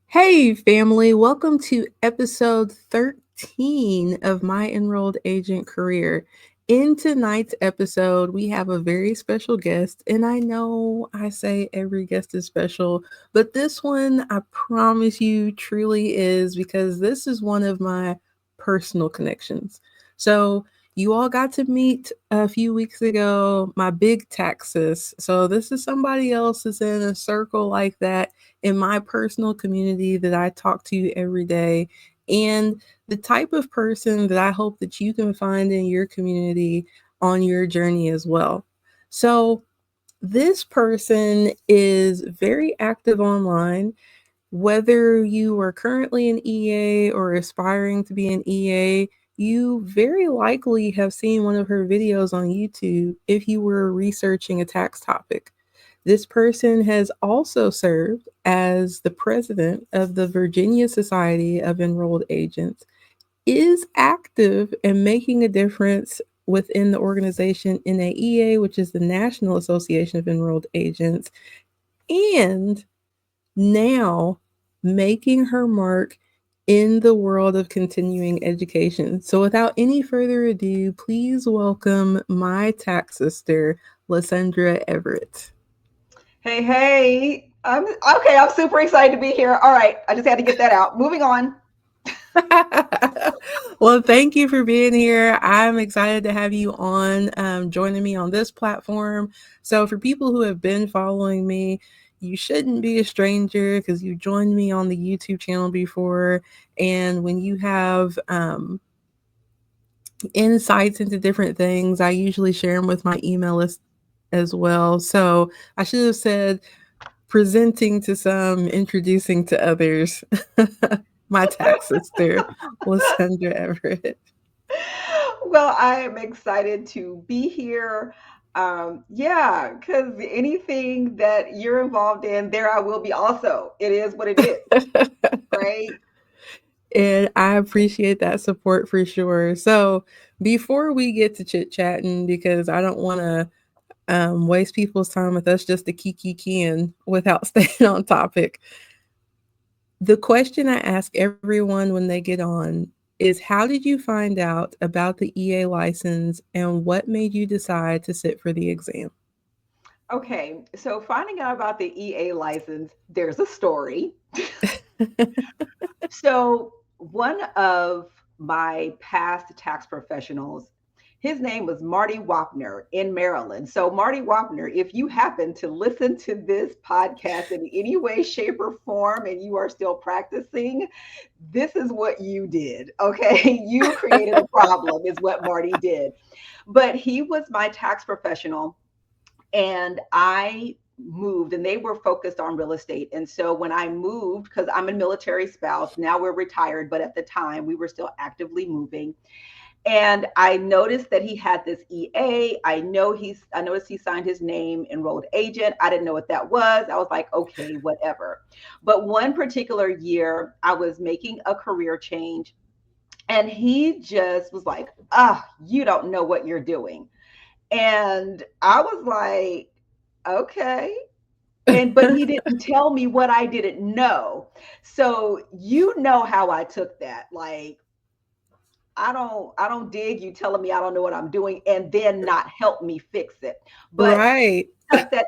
Hey, family, welcome to episode 13 of my enrolled agent career. In tonight's episode, we have a very special guest, and I know I say every guest is special, but this one I promise you truly is because this is one of my personal connections. So, you all got to meet a few weeks ago my big taxes. So, this is somebody else that's in a circle like that in my personal community that I talk to every day, and the type of person that I hope that you can find in your community on your journey as well. So, this person is very active online. Whether you are currently an EA or aspiring to be an EA, you very likely have seen one of her videos on YouTube if you were researching a tax topic. This person has also served as the president of the Virginia Society of Enrolled Agents, is active and making a difference within the organization NAEA, which is the National Association of Enrolled Agents, and now making her mark in the world of continuing education. So, without any further ado, please welcome my tax sister, LuSundra Everett. Hey, hey. I'm okay. I'm super excited to be here. All right. I just had to get that out. Moving on. Well, thank you for being here. I'm excited to have you on, joining me on this platform. So, for people who have been following me, you shouldn't be a stranger because you joined me on the YouTube channel before. And when you have insights into different things, I usually share them with my email list as well. So, I should have said presenting to some, introducing to others. My tax sister, LuSundra Everett. Well, I am excited to be here. Yeah, because anything that you're involved in, there I will be also. It is what it is, right? And I appreciate that support for sure. So, before we get to chit chatting, because I don't want to waste people's time with us just a kiki can without staying on topic, the question I ask everyone when they get on is, how did you find out about the EA license and what made you decide to sit for the exam? Okay, so finding out about the EA license, there's a story. So, one of my past tax professionals, his name was Marty Wapner in Maryland. So, Marty Wapner, if you happen to listen to this podcast in any way, shape, or form, and you are still practicing, this is what you did. Okay. You created a problem, is what Marty did. But he was my tax professional, and I moved, and they were focused on real estate. And so when I moved, because I'm a military spouse, now we're retired, but at the time we were still actively moving. And I noticed that he had this EA. I noticed he signed his name, enrolled agent. I didn't know what that was. I was like, okay, whatever. But one particular year, I was making a career change, and he just was like, you don't know what you're doing. And I was like, okay. But he didn't tell me what I didn't know. So you know how I took that. Like, I don't dig you telling me I don't know what I'm doing and then not help me fix it. But Right. took that,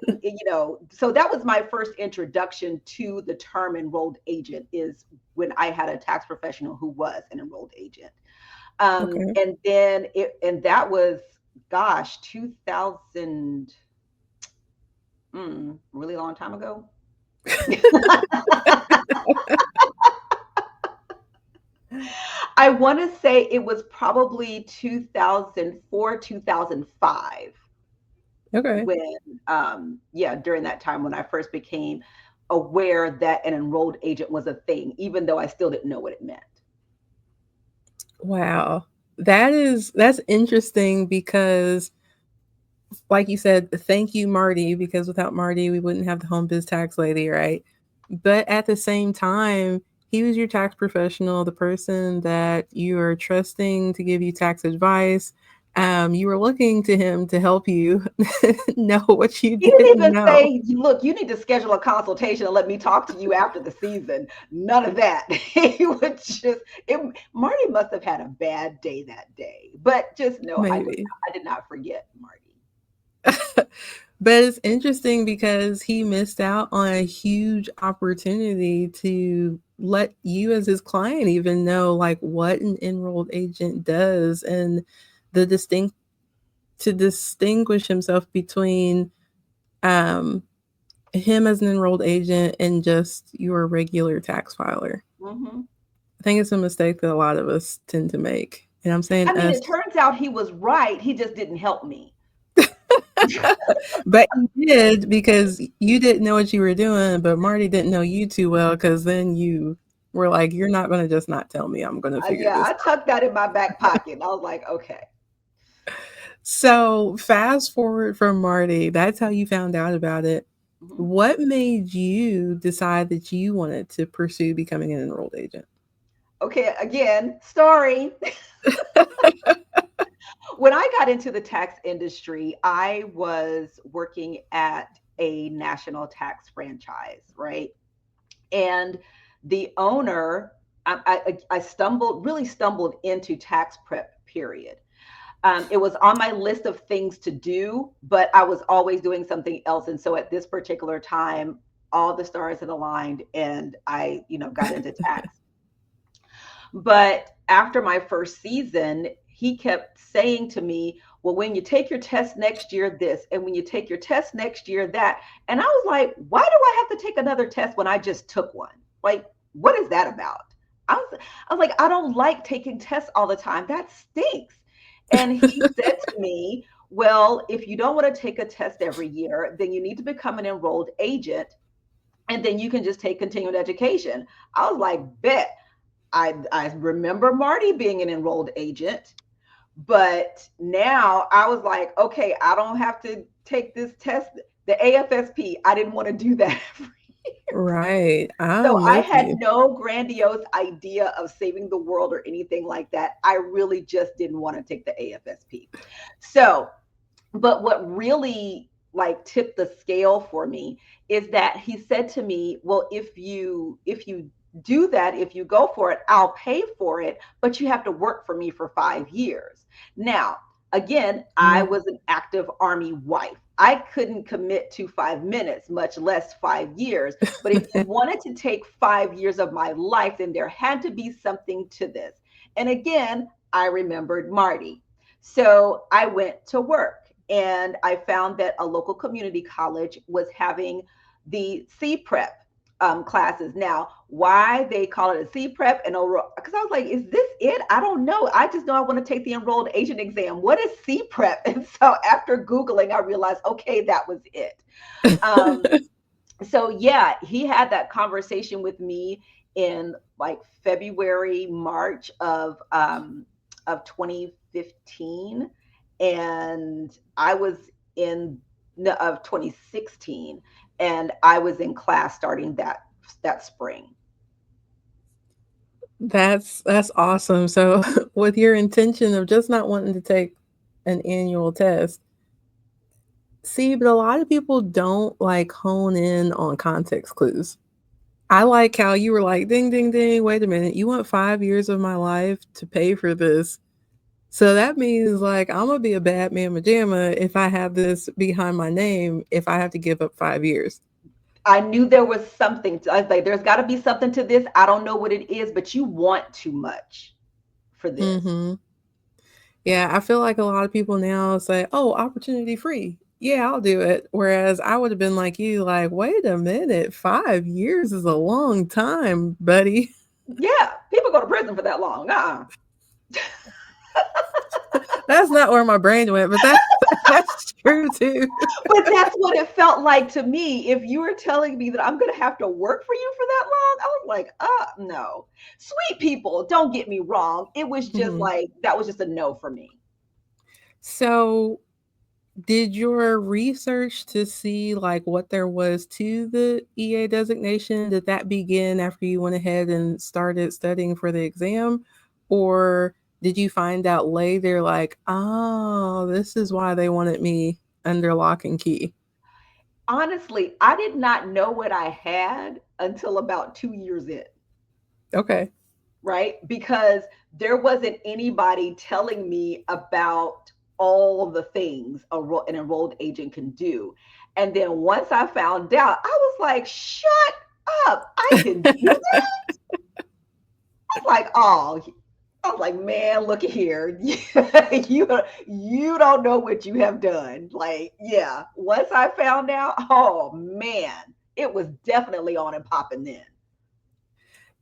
so that was my first introduction to the term enrolled agent, is when I had a tax professional who was an enrolled agent. Okay. And that was, gosh, 2000, really long time ago. I want to say it was probably 2004, 2005, Okay. when, yeah, during that time when I first became aware that an enrolled agent was a thing, even though I still didn't know what it meant. Wow. That's interesting because, like you said, thank you, Marty, because without Marty we wouldn't have the HomeBiz Tax Lady, right? But at the same time, he was your tax professional, the person that you are trusting to give you tax advice. You were looking to him to help you know what you He didn't didn't even know. say, look, you need to schedule a consultation and let me talk to you after the season. None of that. He would just, Marty must have had a bad day that day. But just know Maybe. I did not forget Marty. But it's interesting because he missed out on a huge opportunity to let you as his client even know like what an enrolled agent does and the distinct to distinguish himself between um him as an enrolled agent and just your regular tax filer. Hmm. I think it's a mistake that a lot of us tend to make. And I'm saying I mean, us. it turns out he was right. He just didn't help me. But you did because you didn't know what you were doing, but Marty didn't know you too well because then you were like, you're not going to just not tell me. I'm going to figure Yeah, this I out. tucked that in my back pocket. And I was like, okay. So, fast forward from Marty, that's how you found out about it. Mhm. What made you decide that you wanted to pursue becoming an enrolled agent? Okay, again, story. When I got into the tax industry, I was working at a national tax franchise, right? And the owner, I really stumbled into tax prep, period. It was on my list of things to do, but I was always doing something else. And so at this particular time, all the stars had aligned and I, got into tax. But after my first season, he kept saying to me, well, when you take your test next year, this, and when you take your test next year, that. And I was like, why do I have to take another test when I just took one? Like, what is that about? I was like, I don't like taking tests all the time. That stinks. And he said to me, well, if you don't want to take a test every year, then you need to become an enrolled agent and then you can just take continuing education. I was like, bet. I remember Marty being an enrolled agent, but now I was like, okay, I don't have to take this test, the AFSP. I didn't want to do that. Right. So I'm I with had you. no grandiose idea of saving the world or anything like that. I really just didn't want to take the AFSP. So, but what really like tipped the scale for me is that he said to me, well, if you do that, if you go for it, I'll pay for it, but you have to work for me for 5 years. Now, again, I Mm. was an active army wife. I couldn't commit to 5 minutes, much less 5 years. But if you wanted to take 5 years of my life, then there had to be something to this. And again, I remembered Marty. So I went to work and I found that a local community college was having the C prep classes. Now, why they call it a C prep and because I was like, is this it? I don't know. I just know I want to take the enrolled agent exam. What is C prep? And so after Googling, I realized, okay, that was it. Um, so yeah, he had that conversation with me in like February, March of 2015, and I was in no, of 2016, and I was in class starting that spring. That's awesome. So, with your intention of just not wanting to take an annual test, see, but a lot of people don't like hone in on context clues. I like how you were like, ding, ding, ding. Wait a minute. You want 5 years of my life to pay for this? So that means like I'm gonna be a bad man pajama if I have this behind my name. If I have to give up 5 years. I knew there was something. I was like, there's got to be something to this. I don't know what it is, but you want too much for this. Mm-hmm. Yeah, I feel like a lot of people now say, "Oh, opportunity free. Yeah, I'll do it." Whereas I would have been like you, like, "Wait a minute, 5 years is a long time, buddy." Yeah, people go to prison for that long. That's not where my brain went, but that that's true too. But that's what it felt like to me. If you were telling me that I'm going to have to work for you for that long, I was like, no. Sweet people, don't get me wrong. It was just Mhm. like, that was just a no for me. So, did your research to see like what there was to the EA designation, did that begin after you went ahead and started studying for the exam? Or did you find out later, like, oh, this is why they wanted me under lock and key? Honestly, I did not know what I had until about 2 years in. Okay. Right? Because there wasn't anybody telling me about all the things an enrolled agent can do. And then once I found out, I was like, shut up. I can do that. I was like, oh, I was like, man, look at here. You don't know what you have done. Like, yeah. Once I found out, oh man, it was definitely on and popping then.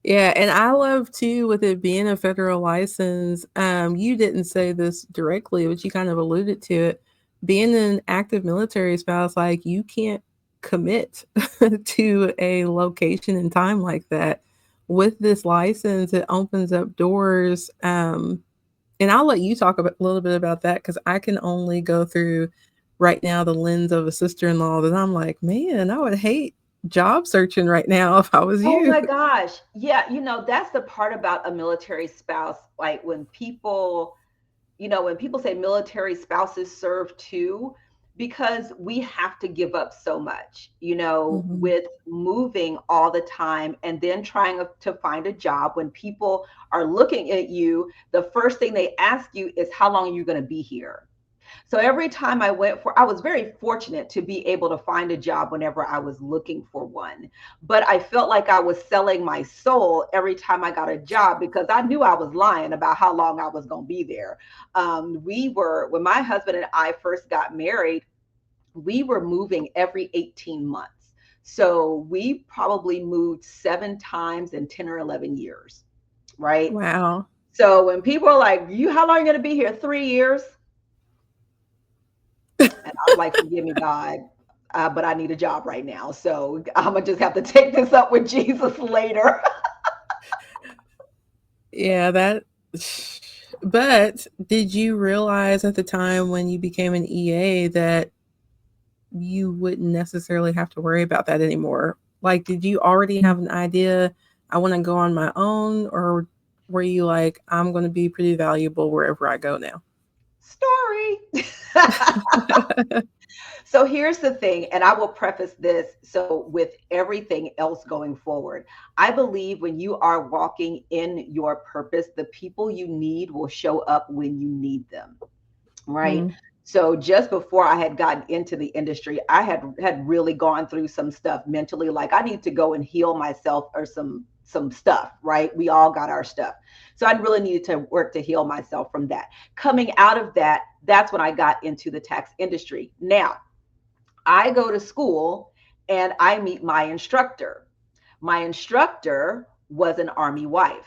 Yeah, and I love too with it being a federal license. You didn't say this directly, but you kind of alluded to it. Being an active military spouse, like you can't commit to a location and time like that. With this license, it opens up doors. And I'll let you talk a little bit about that because I can only go through right now the lens of a sister-in-law that I'm like, man, I would hate job searching right now if I was Oh you. my gosh. Yeah, that's the part about a military spouse. Like when people say military spouses serve too, because we have to give up so much, Mhm. with moving all the time and then trying to find a job. When people are looking at you, the first thing they ask you is, how long are you going to be here? So every time I was very fortunate to be able to find a job whenever I was looking for one. But I felt like I was selling my soul every time I got a job because I knew I was lying about how long I was going to be there. When my husband and I first got married, we were moving every 18 months. So we probably moved 7 times in 10 or 11 years, right? Wow. So when people are like, how long are you going to be here? 3 years. And I was like, forgive me, God, but I need a job right now. So I'm going to just have to take this up with Jesus later. Yeah, that but did you realize at the time when you became an EA that you wouldn't necessarily have to worry about that anymore? Like, did you already have an idea, I want to go on my own, or were you like, I'm going to be pretty valuable wherever I go now? Story. So here's the thing, and I will preface this. So, with everything else going forward, I believe when you are walking in your purpose, the people you need will show up when you need them. Right. Mm. So just before I had gotten into the industry, I had really gone through some stuff mentally, like I need to go and heal myself or some stuff, right? We all got our stuff. So I really needed to work to heal myself from that. Coming out of that, that's when I got into the tax industry. Now, I go to school and I meet my instructor. My instructor was an Army wife.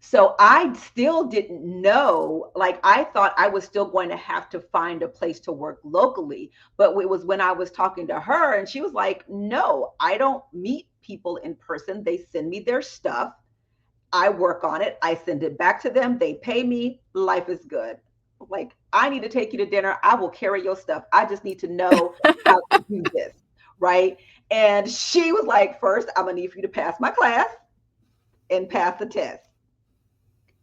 So I still didn't know, like I thought I was still going to have to find a place to work locally. But it was when I was talking to her and she was like, no, I don't meet people in person. They send me their stuff. I work on it. I send it back to them. They pay me. Life is good. Like, I need to take you to dinner. I will carry your stuff. I just need to know how to do this. Right. And she was like, first, I'm going to need for you to pass my class and pass the test.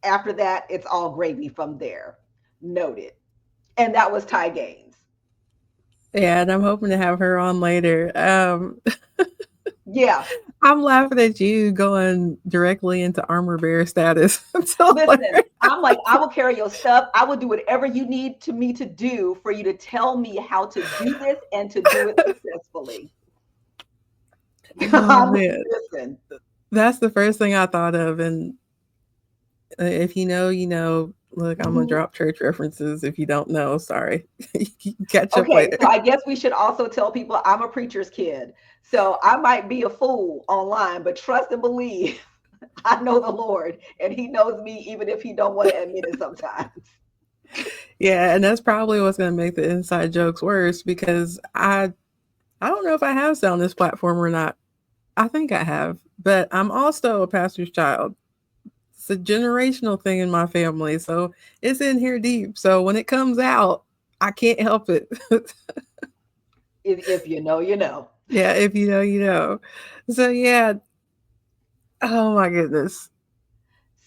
After that, it's all gravy from there. Noted. And that was Ty Gaines. Yeah, and I'm hoping to have her on later. Yeah. I'm laughing at you going directly into armor bearer status until Listen, later. I'm like, I will carry your stuff. I will do whatever you need to me to do for you to tell me how to do this and to do it successfully. Oh I'm like, man, listen. that's the first thing I thought of. And if you know, you know. Look, I'm gonna Mhm. drop church references. If you don't know, sorry. Catch up Okay, later. so I guess we should also tell people I'm a preacher's kid. So I might be a fool online, but trust and believe I know the Lord and he knows me even if he don't want to admit it sometimes. Yeah, and that's probably what's gonna make the inside jokes worse because I don't know if I have said on this platform or not. I think I have, but I'm also a pastor's child. It's a generational thing in my family, so it's in here deep. So when it comes out, I can't help it. If you know, you know. Yeah, if you know, you know. So yeah, oh my goodness.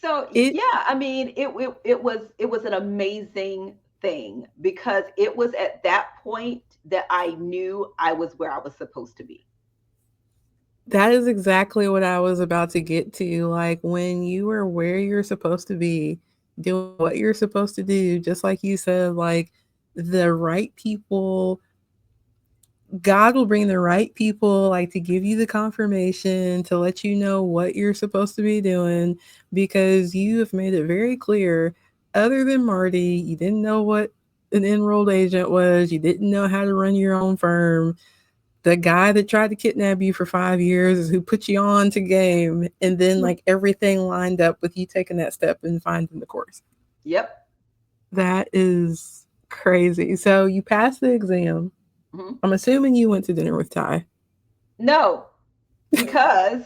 So It yeah, I mean, it was an amazing thing because it was at that point that I knew I was where I was supposed to be. That is exactly what I was about to get to. Like when you are where you're supposed to be, doing what you're supposed to do, just like you said, like the right people, God will bring the right people, like to give you the confirmation, to let you know what you're supposed to be doing, because you have made it very clear. Other than Marty, you didn't know what an enrolled agent was, you didn't know how to run your own firm. The guy that tried to kidnap you for 5 years is who put you on to game, and then like everything lined up with you taking that step and finding the course. Yep. That is crazy. So you passed the exam. Mhm. I'm assuming you went to dinner with Ty. No, because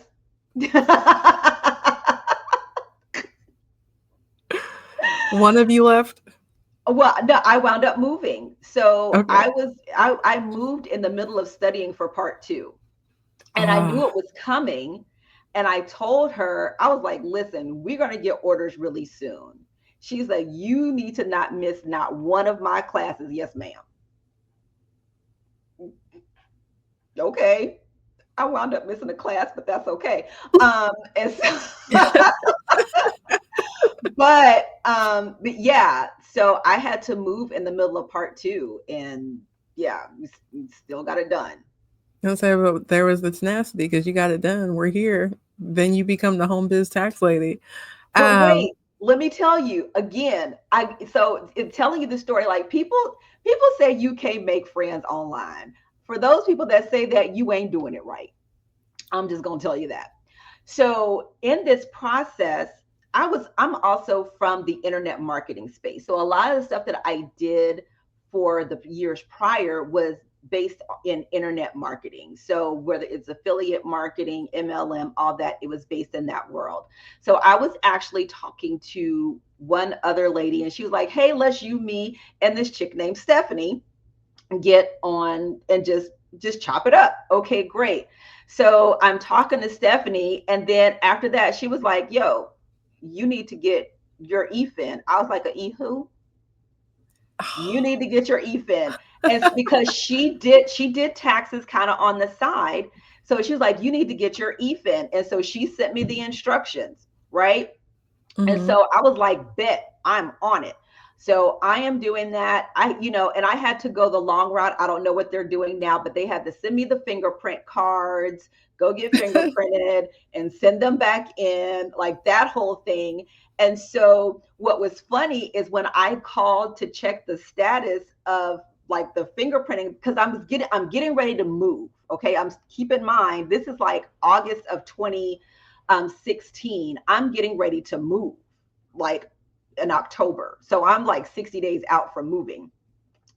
One of you left. well, no, I wound up moving. So Okay. I moved in the middle of studying for part two. And I knew Ah, it was coming. And I told her, I was like, listen, we're going to get orders really soon. She's like, you need to not miss not one of my classes. Yes, ma'am. Okay. I wound up missing a class, but that's okay. And so, but yeah, so I had to move in the middle of part two, and yeah, we still got it done. I was say, but there was the tenacity because you got it done. We're here. Then you become the HomeBiz Tax Lady. But Um, wait, let me tell you again. In telling you the story, like people say you can't make friends online. For those people that say that, you ain't doing it right. I'm just gonna tell you that. So in this process, I'm also from the internet marketing space. So a lot of the stuff that I did for the years prior was based in internet marketing. So whether it's affiliate marketing, MLM, all that, it was based in that world. So I was actually talking to one other lady and she was like, "Hey, let's you, me, and this chick named Stephanie get on and just chop it up." Okay, great. So I'm talking to Stephanie, and then after that, she was like, "Yo, you need to get your EFIN." I was like, "A E who?" You need to get your EFIN. And because she did taxes kind of on the side. So she was like, you need to get your EFIN. And so she sent me the instructions, right? And mhm. so I was like, bet, I'm on it. So I am doing that. And I had to go the long route. I don't know what they're doing now, but they had to send me the fingerprint cards, go get fingerprinted and send them back in, like that whole thing. And so what was funny is when I called to check the status of like the fingerprinting, because I'm getting ready to move. Okay. I'm keep in mind, this is like August of 2016. I'm getting ready to move like in October. So I'm like 60 days out from moving.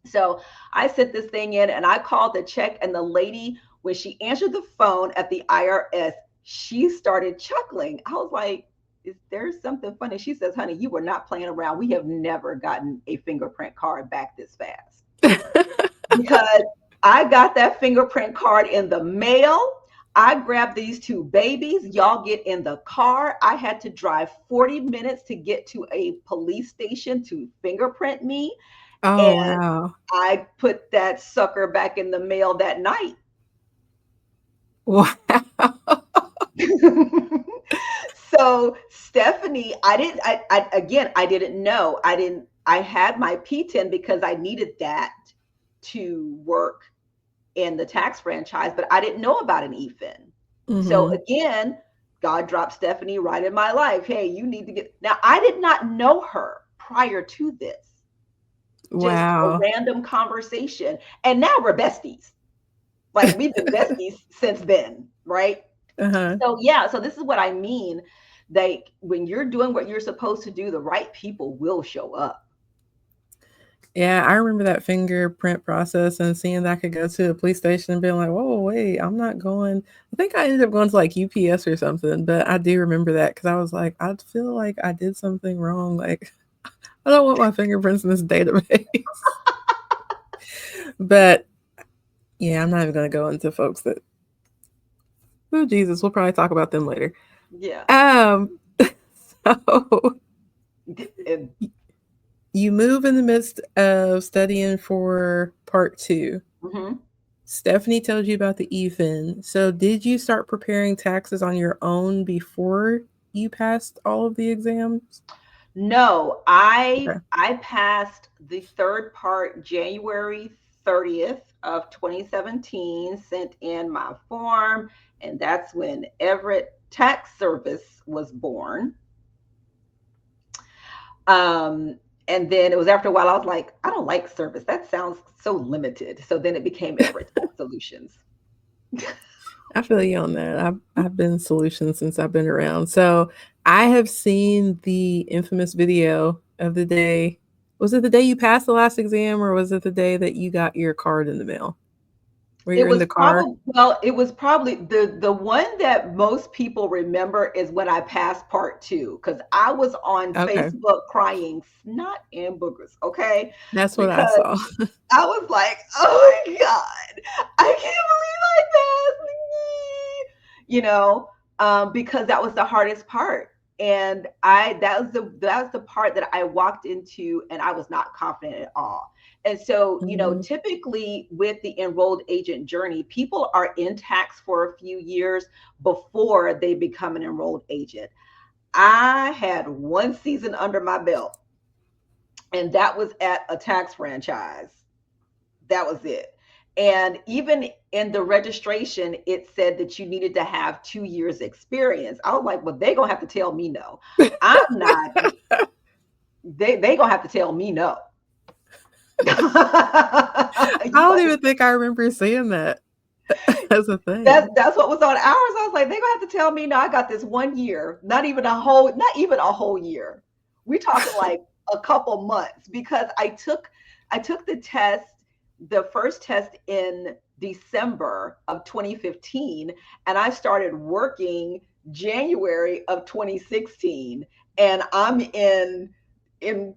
So I sent this thing in and I called to check. And the lady, when she answered the phone at the IRS, she started chuckling. I was like, is there something funny? She says, honey, you were not playing around. We have never gotten a fingerprint card back this fast because I got that fingerprint card in the mail. I grabbed these two babies. Y'all get in the car. I had to drive 40 minutes to get to a police station to fingerprint me. Oh And wow. I put that sucker back in the mail that night. Wow. So Stephanie, I didn't. I again, I didn't know. I didn't. I had my P10 because I needed that to work in the tax franchise, but I didn't know about an EFIN. So Mhm. again, God dropped Stephanie right in my life. Hey, you need to get. Now, I did not know her prior to this, just a Wow. random conversation. And now we're besties. Like we've been besties since then, right? Uh-huh. So, yeah, so this is what I mean. Like when you're doing what you're supposed to do, the right people will show up. Yeah, I remember that fingerprint process and seeing that I could go to a police station and being like, "Whoa, wait, I'm not going." I think I ended up going to like UPS or something, but I do remember that because I was like, I feel like I did something wrong. Like, I don't want my fingerprints in this database. But yeah, I'm not even going to go into folks that, oh, Jesus, we'll probably talk about them later. Yeah. Um, So And, you move in the midst of studying for part two. mhm. Stephanie tells you about the EFIN. So did you start preparing taxes on your own before you passed all of the exams? No, Okay. I passed the third part January 30th of 2017, sent in my form, and that's when Everett Tax Service was born. Um, and then it was after a while I was like, I don't like service. That sounds so limited. So then it became Everett Tax Solutions. I feel you on that. I've been solutions since I've been around. So I have seen the infamous video of the day. Was it the day you passed the last exam, or was it the day that you got your card in the mail? Where It you're in was the car? probably well, it was probably the one that most people remember is when I passed part two because I was on Okay. Facebook crying snot and boogers, okay? That's what I Because saw. I was like, oh my God, I can't believe I passed. Because that was the hardest part. And that was the part that I walked into and I was not confident at all. And so, Mhm. typically with the enrolled agent journey, people are in tax for a few years before they become an enrolled agent. I had one season under my belt, and that was at a tax franchise. That was it. And even in the registration, it said that you needed to have 2 years experience. I was like, well, they're gonna have to tell me no. I'm not, they gonna have to tell me no. I You don't like, even think I remember seeing that as a thing. that's what was on ours. I was like, they're gonna have to tell me no, I got this 1 year, not even a whole year. We're talking like a couple months because I took the test, the first test in December of 2015, and I started working January of 2016. And I'm in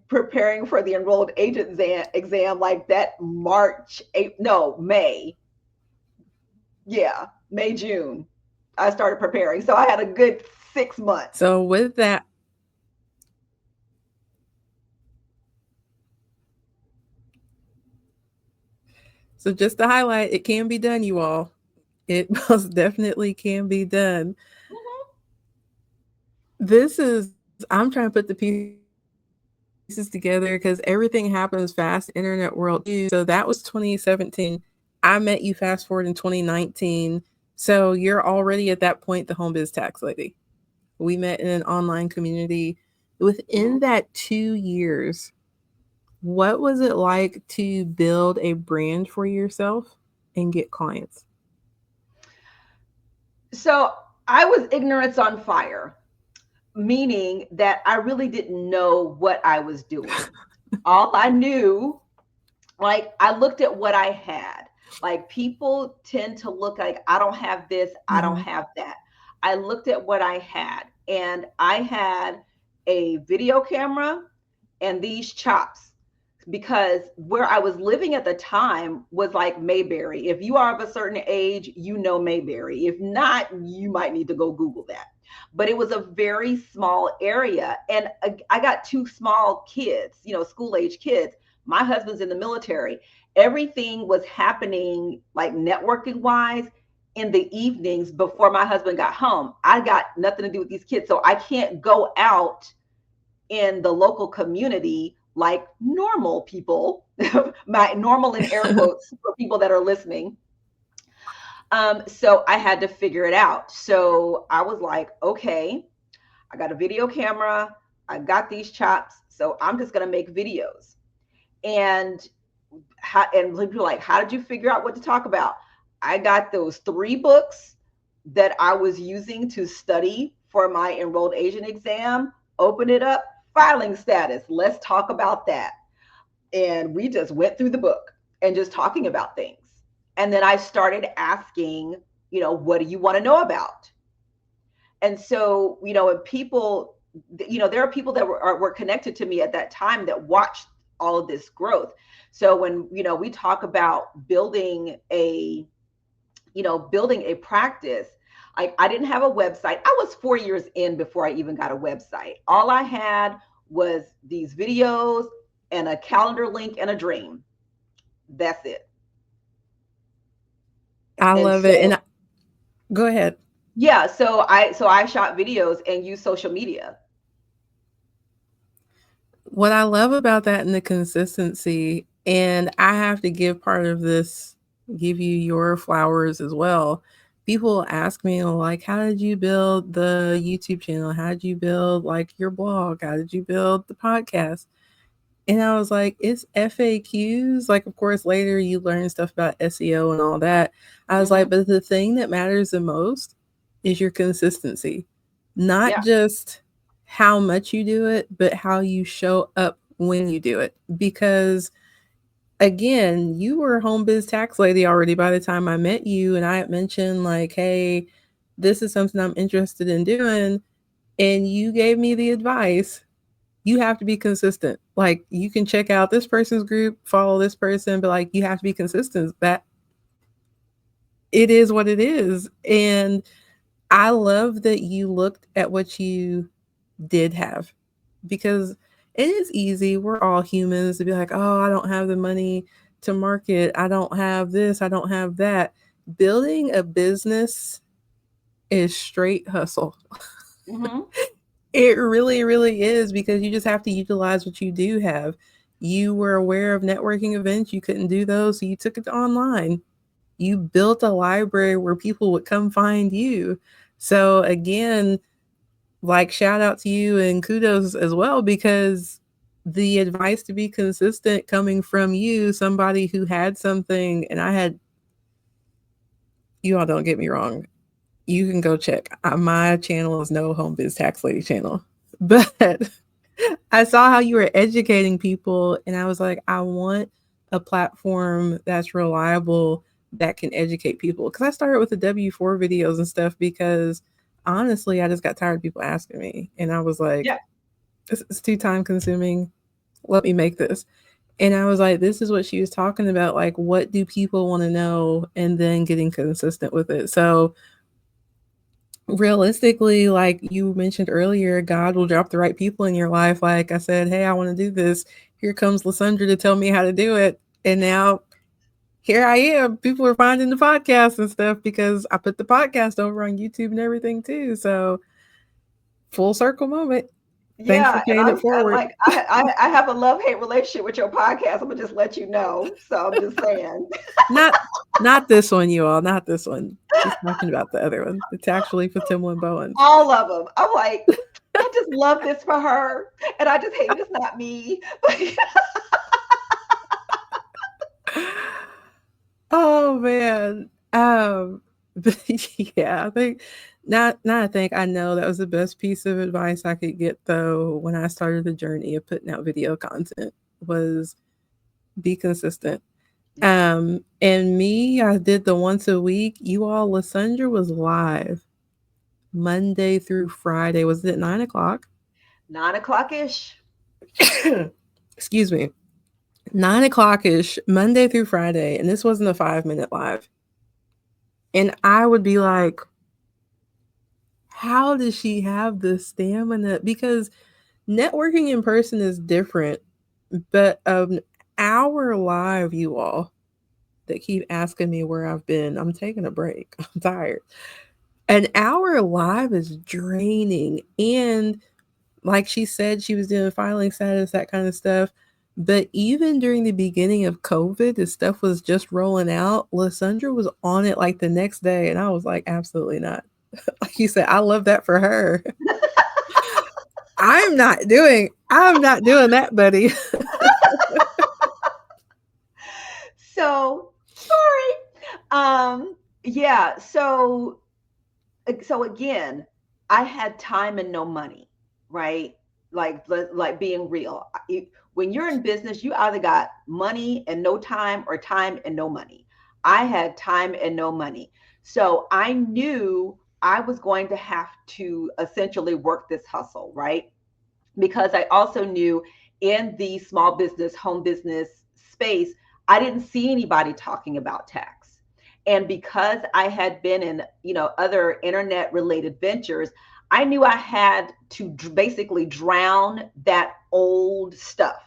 preparing for the enrolled agent exam like that March, April, no, May. Yeah, May, June. I started preparing. So I had a good 6 months. So with that, so just to highlight, it can be done, you all. It most definitely can be done. Mhm. This is, I'm trying to put the pieces together because everything happens fast in the internet world too. So that was 2017. I met you fast forward in 2019. So you're already at that point the HomeBiz Tax Lady. We met in an online community. Within Mhm. that 2 years, what was it like to build a brand for yourself and get clients? So I was ignorance on fire, meaning that I really didn't know what I was doing. All I knew, like, I looked at what I had. Like, people tend to look like, I don't have this, I don't Mhm. have that. I looked at what I had, and I had a video camera and these chops because where I was living at the time was like Mayberry. If you are of a certain age, you know Mayberry. If not, you might need to go Google that. But it was a very small area. And I got two small kids, school age kids. My husband's in the military. Everything was happening like networking wise in the evenings before my husband got home. I got nothing to do with these kids. So I can't go out in the local community like normal people, my normal in air quotes for people that are listening. So I had to figure it out. So I was like, okay, I got a video camera, I got these chops, so I'm just gonna make videos. And people are like, how did you figure out what to talk about? I got those 3 books that I was using to study for my enrolled agent exam. Open it up, filing status. Let's talk about that. And we just went through the book and just talking about things. And then I started asking, what do you want to know about? And so, and people, there are people that were connected to me at that time that watched all of this growth. So when, we talk about building a practice, Like, I didn't have a website. I was 4 years in before I even got a website. All I had was these videos and a calendar link and a dream. That's it. I And love it. And so, go ahead. yeah, so I shot videos and used social media. What I love about that and the consistency, and I have to give part of this, give you your flowers as well. People ask me, like, how did you build the YouTube channel? How did you build like your blog? How did you build the podcast? And I was like, it's FAQs. Like, of course, later you learn stuff about SEO and all that. I was like, Hmm. but the thing that matters the most is your consistency, not Yeah. just how much you do it, but how you show up when you do it. Because again, you were HomeBiz Tax Lady already by the time I met you. And I had mentioned, like, hey, this is something I'm interested in doing. And you gave me the advice, you have to be consistent. Like, you can check out this person's group, follow this person, but like, you have to be consistent. That it is what it is. And I love that you looked at what you did have, because it is easy. We're all humans to be like, oh, I don't have the money to market. I don't have this. I don't have that. Building a business is straight hustle. Hmm. It really, really is, because you just have to utilize what you do have. You were aware of networking events, you couldn't do those, so you took it online. You built a library where people would come find you. So, again, like, shout out to you and kudos as well, because the advice to be consistent coming from you, somebody who had something, and I had, you all don't get me wrong, you can go check. My channel is no Home Biz Tax Lady channel, but I saw how you were educating people, and I was like, I want a platform that's reliable that can educate people. Because I started with the W4 videos and stuff because honestly, I just got tired of people asking me, and I was like, Yeah. this is too time consuming. Let me make this. And I was like, this is what she was talking about. Like, what do people want to know? And then getting consistent with it. So, realistically, like you mentioned earlier, God will drop the right people in your life. Like I said, hey, I want to do this. Here comes LuSundra to tell me how to do it. And now here I am. People are finding the podcast and stuff because I put the podcast over on YouTube and everything too. So, full circle moment. Thanks for Yeah, and paying it I'm forward. like, I have a love hate relationship with your podcast. I'm gonna just let you know. So I'm just saying, Not not this one, you all. Not this one. She's talking about the other one. It's actually for Timalyn Bowens. all of them. I'm like, I just love this for her, and I just hate it. It's not me. Oh man. But yeah, I think not I think I know that was the best piece of advice I could get though when I started the journey of putting out video content was be consistent. Yeah, And me, I did the once a week. You all, LaSundra was live Monday through Friday. Was it 9 o'clock? 9 o'clock ish. Excuse me. 9 o'clock ish, Monday through Friday. And this wasn't a 5 minute live. And I would be like, how does she have the stamina? Because networking in person is different, but an hour live, you all that keep asking me where I've been, I'm taking a break. I'm tired. An hour live is draining. And like she said, she was doing filing status, that kind of stuff. But even during the beginning of COVID, the stuff was just rolling out. LaSundra was on it like the next day. And I was like, absolutely not. Like you said, I love that for her. I'm not doing that, buddy. So sorry. Yeah. So again, I had time and no money, right? Like being real. When you're in business, you either got money and no time, or time and no money. I had time and no money. So I knew I was going to have to essentially work this hustle, right? Because I also knew in the small business, home business space, I didn't see anybody talking about tax. And because I had been in, other internet related ventures, I knew I had to basically drown that old stuff,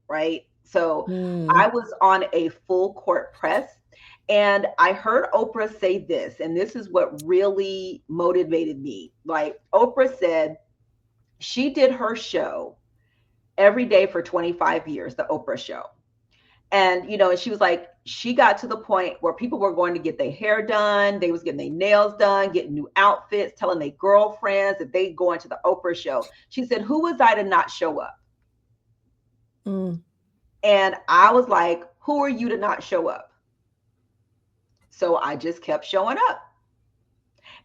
right? So Mm. I was on a full court press. And I heard Oprah say this, and this is what really motivated me. Like Oprah said, she did her show every day for 25 years, the Oprah show. And and she was like, she got to the point where people were going to get their hair done, they was getting their nails done, getting new outfits, telling their girlfriends that they go into the Oprah show. She said, who was I to not show up? Mm. And I was like, who are you to not show up? So I just kept showing up.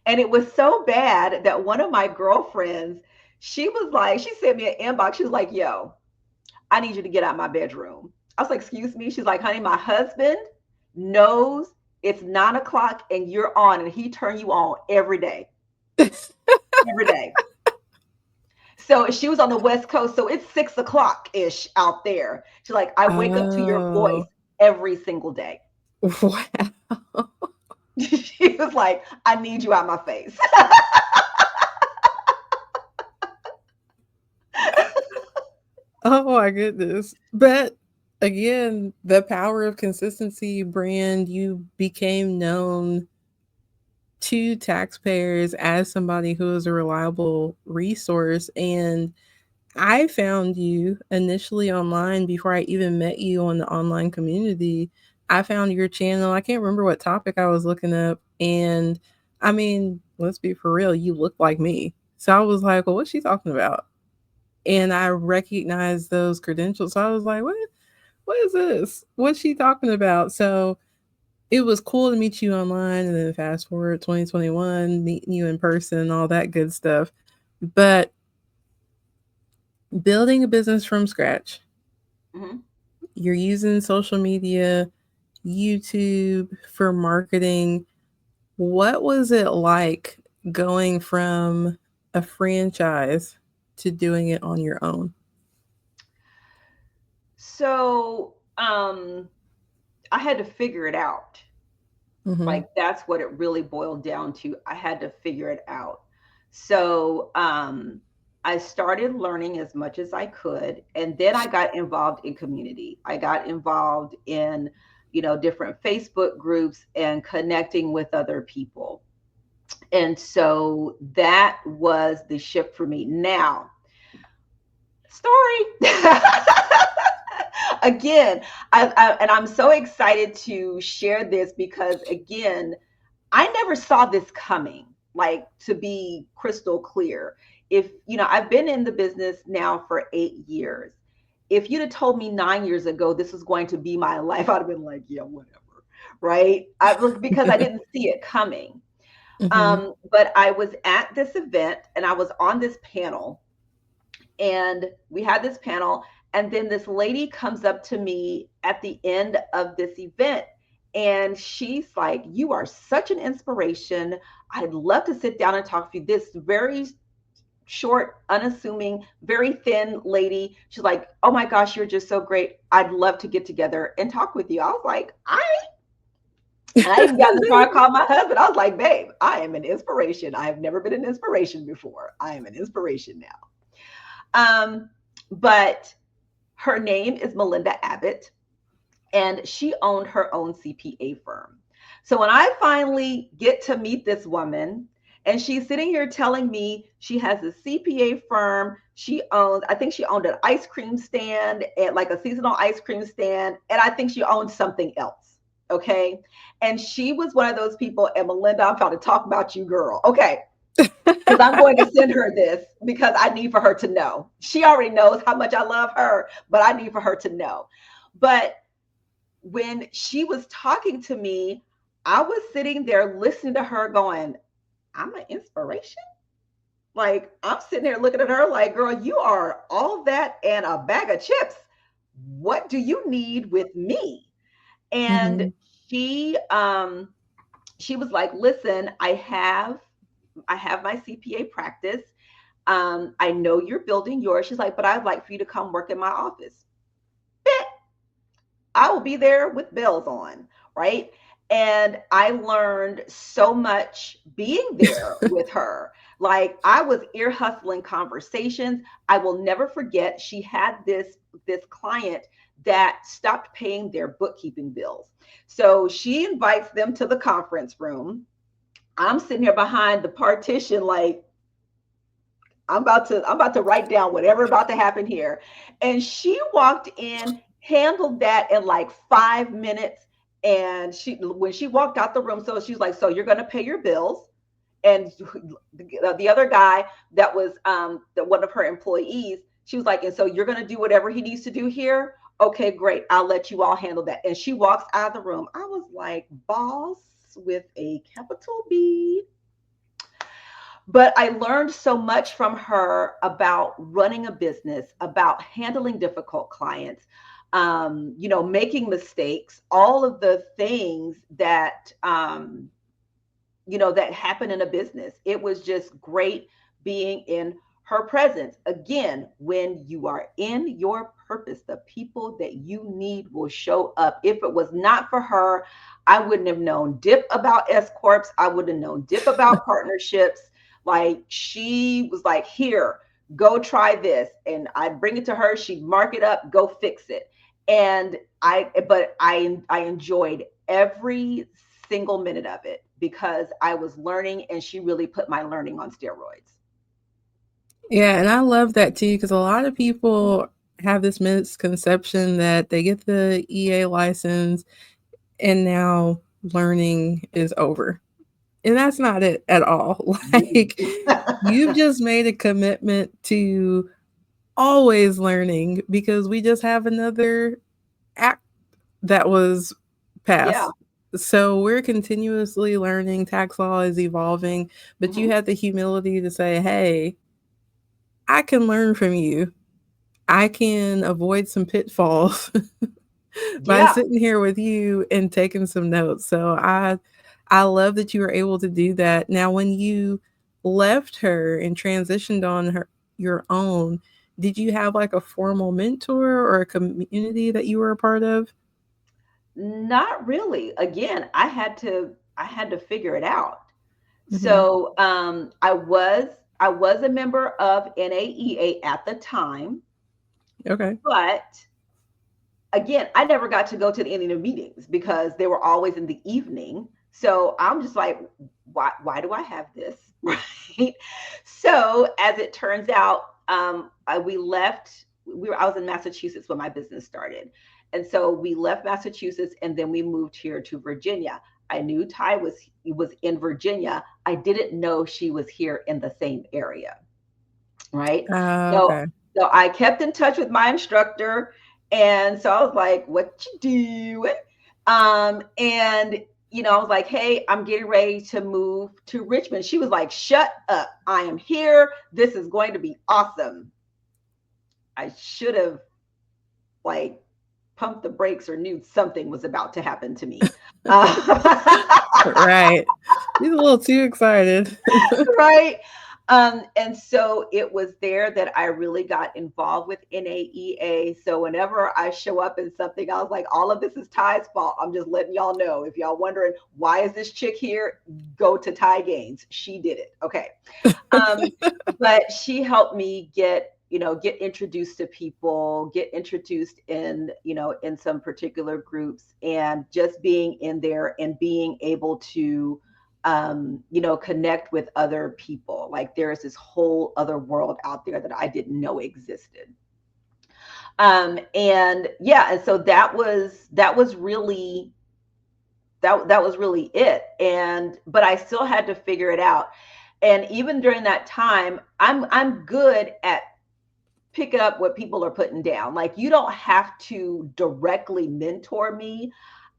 And it was so bad that one of my girlfriends, she was like, she sent me an inbox. She was like, yo, I need you to get out of my bedroom. I was like, excuse me. She's like, honey, my husband knows it's 9 o'clock and you're on, and he turn you on every day. Every day. So she was on the West Coast. So it's 6 o'clock ish out there. She's like, I wake up to your voice Oh, every single day. wow. She was like, I need you out my face. Oh my goodness. But again, the power of consistency brand, you became known to taxpayers as somebody who is a reliable resource. And I found you initially online before I even met you on the online community. I found your channel. I can't remember what topic I was looking up. And I mean, let's be for real, you look like me. So I was like, well, what's she talking about? And I recognized those credentials. So I was like, what is this? What's she talking about? So it was cool to meet you online, and then fast forward 2021, meeting you in person, all that good stuff. But building a business from scratch, Mhm. you're using social media, YouTube for marketing. What was it like going from a franchise to doing it on your own? So I had to figure it out. Mm-hmm. Like that's what it really boiled down to. I had to figure it out. So I started learning as much as I could, and then I got involved in community. I got involved in, different Facebook groups and connecting with other people. And so that was the shift for me. Now, story. Again, and I'm so excited to share this because, again, I never saw this coming, like to be crystal clear. If, I've been in the business now for 8 years. If you'd have told me 9 years ago this was going to be my life, I'd have been like, yeah, whatever. Right. Because I didn't see it coming. Mm-hmm. But I was at this event and I was on this panel, and we had this panel, and then this lady comes up to me at the end of this event, and she's like, you are such an inspiration. I'd love to sit down and talk to you. This very short, unassuming, very thin lady, she's like, oh my gosh, you're just so great. I'd love to get together and talk with you. I was like, I even got in the car, I called my husband. I was like, babe, I am an inspiration. I have never been an inspiration before. I am an inspiration now. But her name is Melinda Abbott, and she owned her own CPA firm. So when I finally get to meet this woman, and she's sitting here telling me she has a CPA firm, she owns, I think she owned an ice cream stand, and like a seasonal ice cream stand, and I think she owned something else. Okay. And she was one of those people, and Melinda, I'm trying to talk about you, girl. Okay. Because I'm going to send her this because I need for her to know. She already knows how much I love her, but I need for her to know. But when she was talking to me, I was sitting there listening to her going, I'm an inspiration. Like, I'm sitting there looking at her like, girl, you are all that and a bag of chips. What do you need with me? And Mm-hmm. she was like, listen, I have my CPA practice. I know you're building yours. She's like, but I'd like for you to come work in my office. I will be there with bells on, right? And I learned so much being there with her. Like, I was ear hustling conversations. I will never forget, she had this client that stopped paying their bookkeeping bills. So she invites them to the conference room. I'm sitting here behind the partition, like, I'm about to write down whatever about to happen here. And she walked in, handled that in like 5 minutes. And when she walked out the room, so she's like, so you're gonna pay your bills. And the other guy that was one of her employees, she was like, and so you're gonna do whatever he needs to do here. Okay, great. I'll let you all handle that. And she walks out of the room. I was like, boss with a capital B. But I learned so much from her about running a business, about handling difficult clients, making mistakes, all of the things that that happen in a business. It was just great being in her presence. Again, when you are in your purpose, the people that you need will show up. If it was not for her, I wouldn't have known dip about S corps. I wouldn't have known dip about partnerships. Like, she was like, here, go try this. And I'd bring it to her. She'd mark it up, go fix it. And I enjoyed every single minute of it because I was learning, and she really put my learning on steroids. Yeah, and I love that too, because a lot of people have this misconception that they get the EA license and now learning is over. And that's not it at all. Like, you've just made a commitment to always learning, because we just have another act that was Yeah. passed. So we're continuously learning. Tax law is evolving, but you Hmm. had the humility to say, hey, I can learn from you. I can avoid some pitfalls by Yeah. sitting here with you and taking some notes. So I love that you were able to do that. Now, when you left her and transitioned on her your own, did you have like a formal mentor or a community that you were a part of? Not really. Again, I had to figure it out. Hmm. So I was a member of NAEA at the time, Okay. but again, I never got to go to any of the meetings because they were always in the evening. So I'm just like, why do I have this? Right. So as it turns out, we left. I was in Massachusetts when my business started, and so we left Massachusetts, and then we moved here to Virginia. I knew Ty was in Virginia. I didn't know she was here in the same area, right? So Okay. so I kept in touch with my instructor, and so I was like, "What you doing?" And I was like, "Hey, I'm getting ready to move to Richmond." She was like, "Shut up! I am here. This is going to be awesome." I should have, like, pumped the brakes or knew something was about to happen to me. Right. He's a little too excited. Right. And so it was there that I really got involved with NAEA. So whenever I show up in something, I was like, all of this is Ty's fault. I'm just letting y'all know. If y'all wondering why is this chick here, go to Ty Gaines. She did it. Okay. Um, but she helped me get introduced to people, get introduced in some particular groups, and just being in there and being able to connect with other people. Like, there is this whole other world out there that I didn't know existed. And yeah, and so that was really that was really it. And but I still had to figure it out. And even during that time, I'm good at picking up what people are putting down. Like, you don't have to directly mentor me.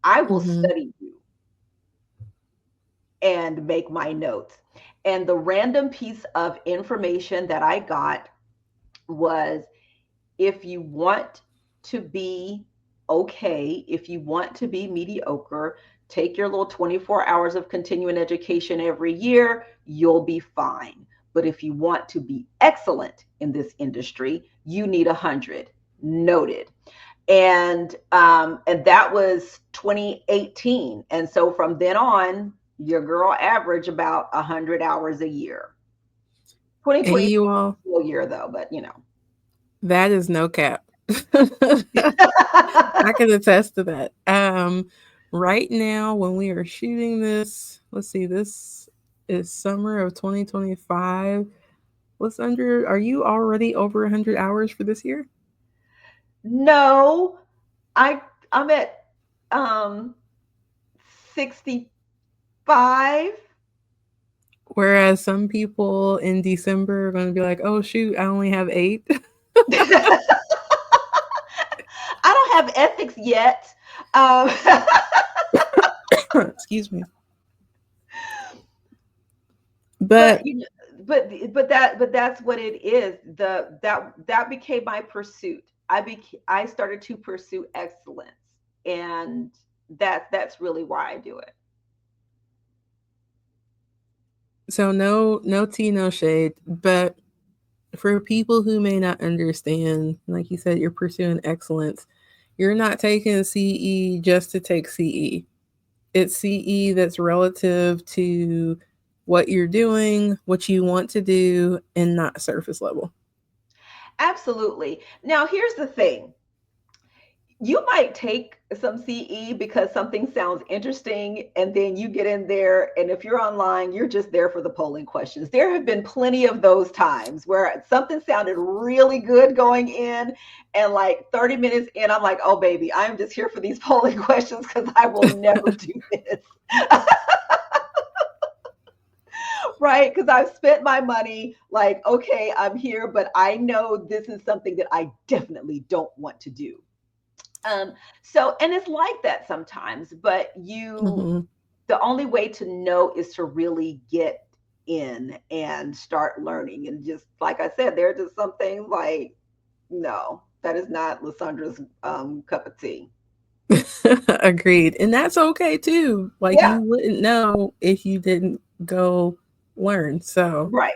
I will Hmm. study you and make my notes. And the random piece of information that I got was, if you want to be okay, if you want to be mediocre, take your little 24 hours of continuing education every year, you'll be fine. But if you want to be excellent in this industry, you need 100. Noted. And that was 2018. And so from then on, your girl averaged about 100 hours a year. And 2020 you all, full year though, but you know. that is no cap. I can attest to that. Right now, when we are shooting this, let's see, this is summer of 2025. LuSundra, are you already over 100 hours for this year? No, I I'm at um 65. Whereas some people in December are going to be like, oh, shoot, I only have 8. I don't have ethics yet. Um, Excuse me. but But you know, but that's what it is. That became my pursuit. I started to pursue excellence, and that's really why I do it. so no tea, no shade. But for people who may not understand, like you said, you're pursuing excellence. You're not taking CE just to take CE. It's CE that's relative to what you're doing, what you want to do, and not surface level. Absolutely. Now, here's the thing. You might take some CE because something sounds interesting, and then you get in there, and if you're online, you're just there for the polling questions. There have been plenty of those times where something sounded really good going in, and like 30 minutes in, I'm like, oh, baby, I'm just here for these polling questions because I will never do this. Right? Because I've spent my money, like, okay, I'm here, but I know this is something that I definitely don't want to do. Um, so, and it's like that sometimes, but Mm-hmm. the only way to know is to really get in and start learning. And just like I said, there are just some things like, no, that is not LuSundra's cup of tea. Agreed. And that's okay too. Like Yeah, you wouldn't know if you didn't go learn. So right.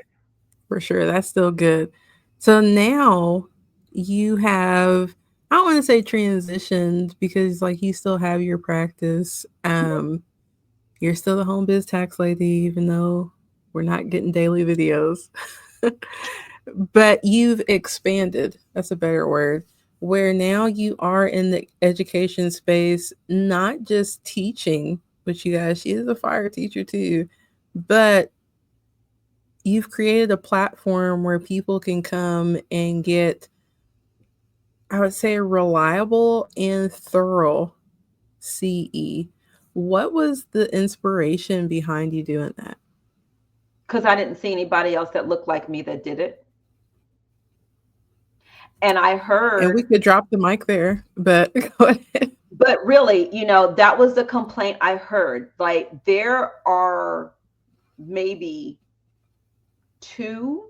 for sure, that's still good. So now you have, I don't want to say transitioned because like you still have your practice. You're still the HomeBiz Tax Lady, even though we're not getting daily videos. But you've expanded. That's a better word. Where now you are in the education space, not just teaching, which you guys, she is a fire teacher too, but you've created a platform where people can come and get, I would say, reliable and thorough CE. What was the inspiration behind you doing that? Because I didn't see anybody else that looked like me that did it. And I And we heard, could drop the mic there, but go ahead. but really, that was the complaint I heard. Like, there are maybe two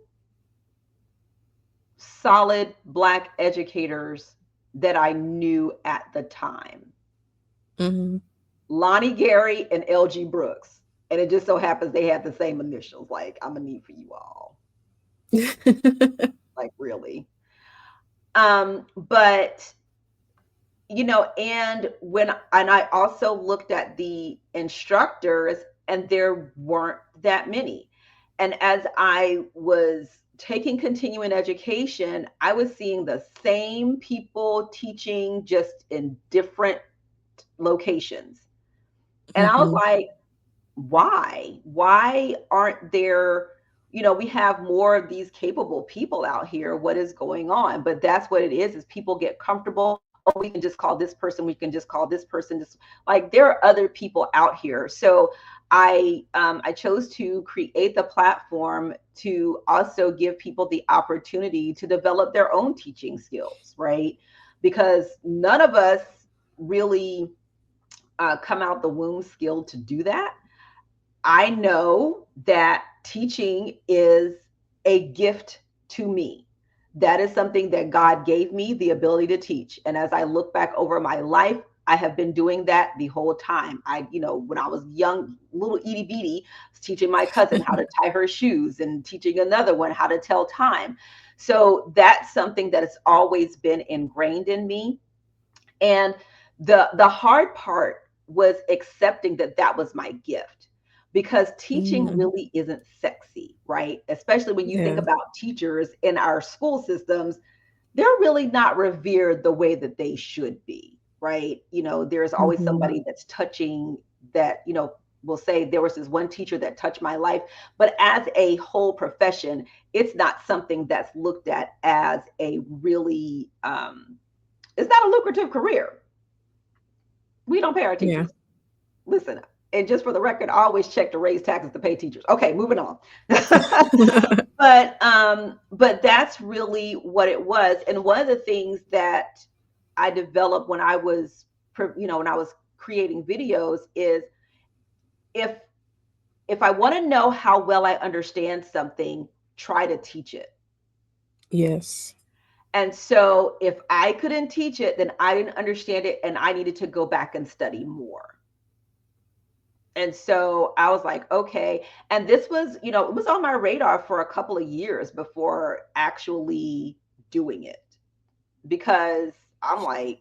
solid Black educators that I knew at the time: Mm-hmm. Lonnie Gary and LG Brooks. And it just so happens they had the same initials. Like, I'm going to need for you all. Like, really. But and I also looked at the instructors, and there weren't that many. And as I was taking continuing education, I was seeing the same people teaching, just in different locations. And I was Mm-hmm. like, why aren't there, we have more of these capable people out here? What is going on? But that's what it is people get comfortable. Oh, we can just call this person, we can just call this person. Just like, there are other people out here. So I chose to create the platform to also give people the opportunity to develop their own teaching skills, right? Because none of us really come out the womb skilled to do that. I know that teaching is a gift to me. That is something that God gave me, the ability to teach. And as I look back over my life, I have been doing that the whole time. When I was young, little itty bitty, was teaching my cousin how to tie her shoes and teaching another one how to tell time. So that's something that has always been ingrained in me. And the hard part was accepting that that was my gift, because teaching Mm, really isn't sexy, right? Especially when you think yeah. about teachers in our school systems, they're really not revered the way that they should be, right? There's always Hmm. somebody that's touching that, will say there was this one teacher that touched my life. But as a whole profession, it's not something that's looked at as a really, it's not a lucrative career. We don't pay our Yeah. teachers. Listen, and just for the record, I always check to raise taxes to pay teachers. Okay, moving on. But that's really what it was. And one of the things that I developed when I was, when I was creating videos is, if I want to know how well I understand something, try to teach it. Yes. And so if I couldn't teach it, then I didn't understand it and I needed to go back and study more. And so I was like, okay. And this was, it was on my radar for a couple of years before actually doing it, because I'm like,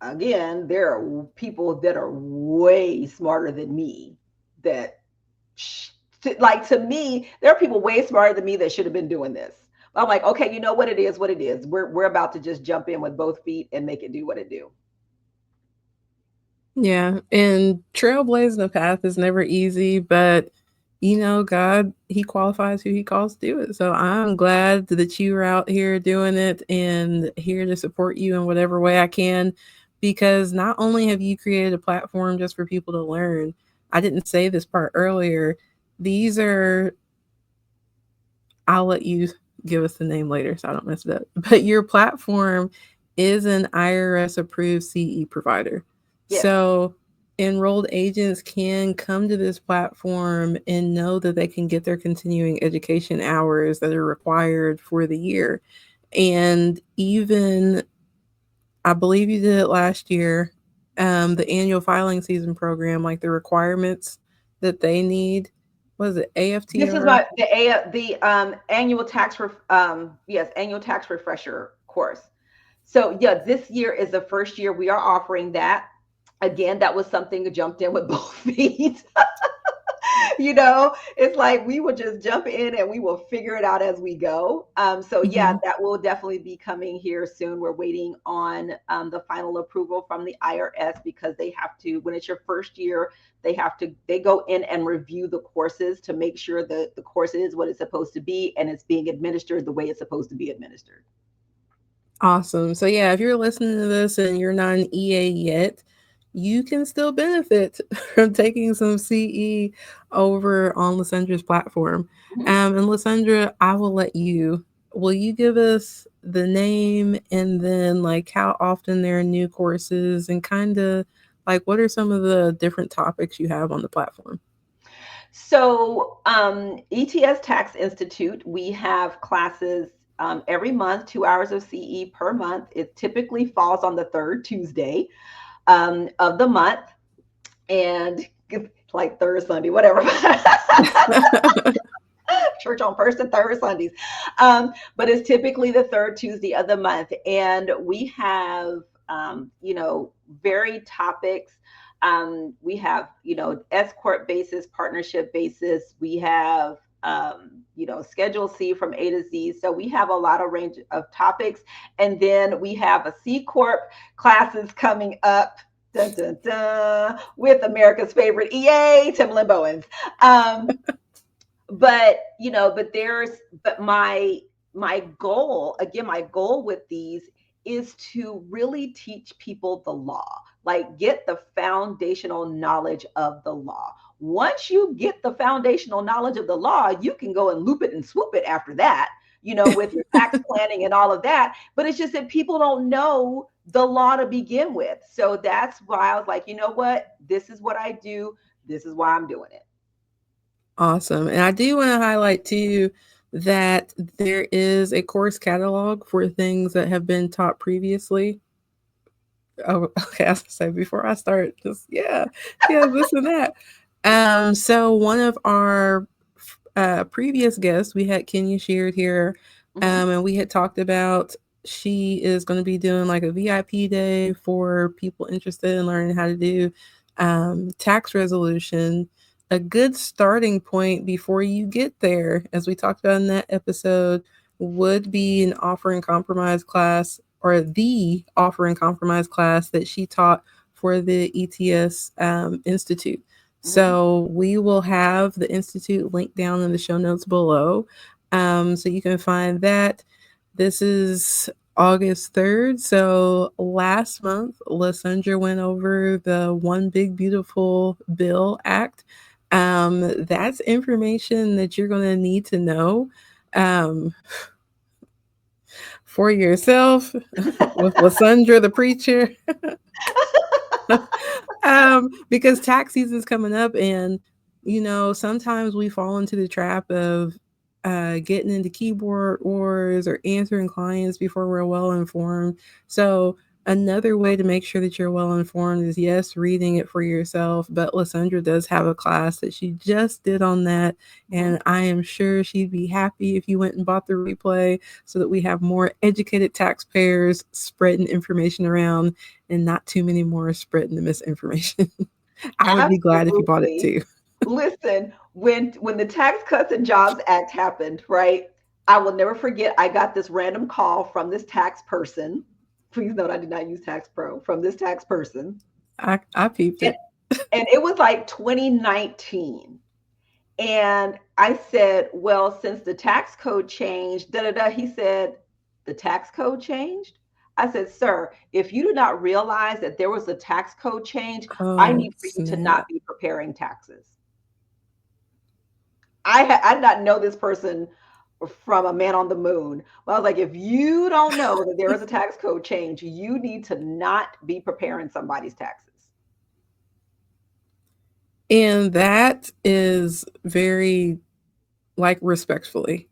again, there are people that are way smarter than me that, like, to me, there are people way smarter than me that should have been doing this. But I'm like, okay, you know what it is, what it is. We're about to just jump in with both feet and make it do what it do. Yeah, and trailblazing a path is never easy, but God, He qualifies who He calls to do it. So I'm glad that you are out here doing it and here to support you in whatever way I can. Because not only have you created a platform just for people to learn, I didn't say this part earlier. These are, I'll let you give us the name later so I don't mess it up. But your platform is an IRS approved CE provider. Yes. So enrolled agents can come to this platform and know that they can get their continuing education hours that are required for the year. And even, I believe you did it last year, the annual filing season program, like the requirements that they need. Was it This is AFTR? my the annual yes, annual tax refresher course. So yeah, this year is the first year we are offering that. Again, that was something that jumped in with both feet. It's like we will just jump in and we will figure it out as we go. So yeah, Mhm. that will definitely be coming here soon. We're waiting on the final approval from the IRS, because they have to, when it's your first year, they go in and review the courses to make sure that the course is what it's supposed to be and it's being administered the way it's supposed to be administered. Awesome. So yeah, if you're listening to this and you're not an EA yet, you can still benefit from taking some CE over on LuSundra's platform. Mhm. And LuSundra, I will let you. Will you give us the name and then like how often there are new courses and kind of like what are some of the different topics you have on the platform? So, ETS Tax Institute, we have classes every month, 2 hours of CE per month. It typically falls on the third Tuesday of the month, and it's like third Sunday, whatever. Church on first and third Sundays. But it's typically the third Tuesday of the month. And we have, varied topics. We have, S Corp basis, partnership basis. We have, Schedule C from A to Z. So we have a lot of range of topics. And then we have a C Corp classes coming up. Dun, dun, dun, with America's favorite EA, Timalyn Bowens. But my goal, again, my goal with these is to really teach people the law, like get the foundational knowledge of the law. Once you get the foundational knowledge of the law, you can go and loop it and swoop it after that, with your tax planning and all of that. But it's just that people don't know the law to begin with. So that's why I was like, you know what, this is what I do, this is why I'm doing it. Awesome. And I do want to highlight too that there is a course catalog for things that have been taught previously. Oh, okay. I was gonna say before I start, just yeah, this and that. So one of our previous guests, we had Kenya shared here, Mhm. and we had talked about she is going to be doing like a VIP day for people interested in learning how to do tax resolution. A good starting point before you get there, as we talked about in that episode, would be an offer and compromise class, or the offer and compromise class that she taught for the ETS Institute. Mhm. So we will have the Institute linked down in the show notes below. So you can find that. This is August 3rd. So last month, LuSundra went over the One Big Beautiful Bill Act. That's information that you're going to need to know um, for yourself with LuSundra the preacher. Because tax season's coming up, and sometimes we fall into the trap of getting into keyboard wars or answering clients before we're well informed. So another way to make sure that you're well informed is, yes, reading it for yourself. But Lysandra does have a class that she just did on that, Mhm. and I am sure she'd be happy if you went and bought the replay, so that we have more educated taxpayers spreading information around and not too many more spreading the misinformation. I would be glad if you bought it Absolutely. too. Listen, when the Tax Cuts and Jobs Act happened, right? I will never forget. I got this random call from this tax person. Please note I did not use Tax Pro, from this tax person. I peeped And, it. and it was like 2019. And I said, well, since the tax code changed, da da da, he said, the tax code changed? I said, sir, if you do not realize that there was a tax code change, I Oh need for you to not snap! be preparing taxes. I did not know this person from a man on the moon. But I was like, if you don't know that there is a tax code change, you need to not be preparing somebody's taxes. And that is very, like, respectfully.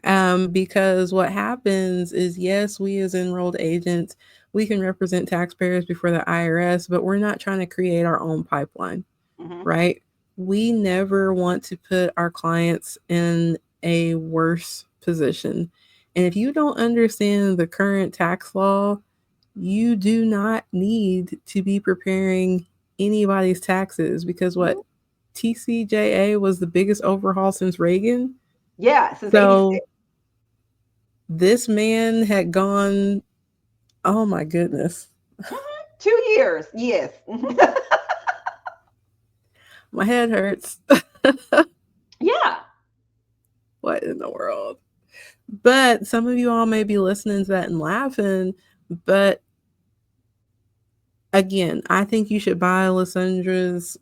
Because what happens is, yes, we as enrolled agents, we can represent taxpayers before the IRS, but we're not trying to create our own pipeline, Hmm. right? We never want to put our clients in a worse position. And if you don't understand the current tax law, you do not need to be preparing anybody's taxes, because what, Hmm. TCJA was the biggest overhaul since Reagan. Yeah, since So 86. this man had gone, oh my goodness, 2 years, yes. my head hurts. Yeah. What in the world? But some of you all may be listening to that and laughing. But again, I think you should buy Lysandra's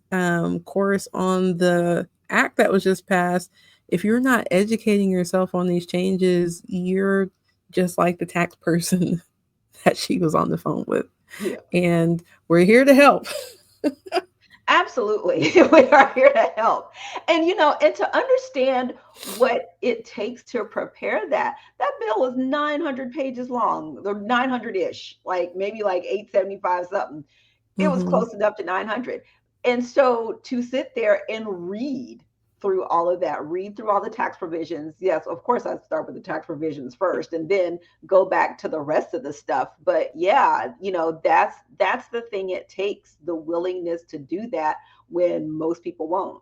course on the act that was just passed. If you're not educating yourself on these changes, you're just like the tax person that she was on the phone with. Yeah. And we're here to help. Absolutely. We are here to help. And to understand what it takes to prepare that bill is 900 pages long, or 900-ish, like maybe like 875 something. It was Mm-hmm. close enough to 900. And so to sit there and read through all of that, read through all the tax provisions. Yes, of course, I'd start with the tax provisions first and then go back to the rest of the stuff. But yeah, that's the thing. It takes the willingness to do that when most people won't.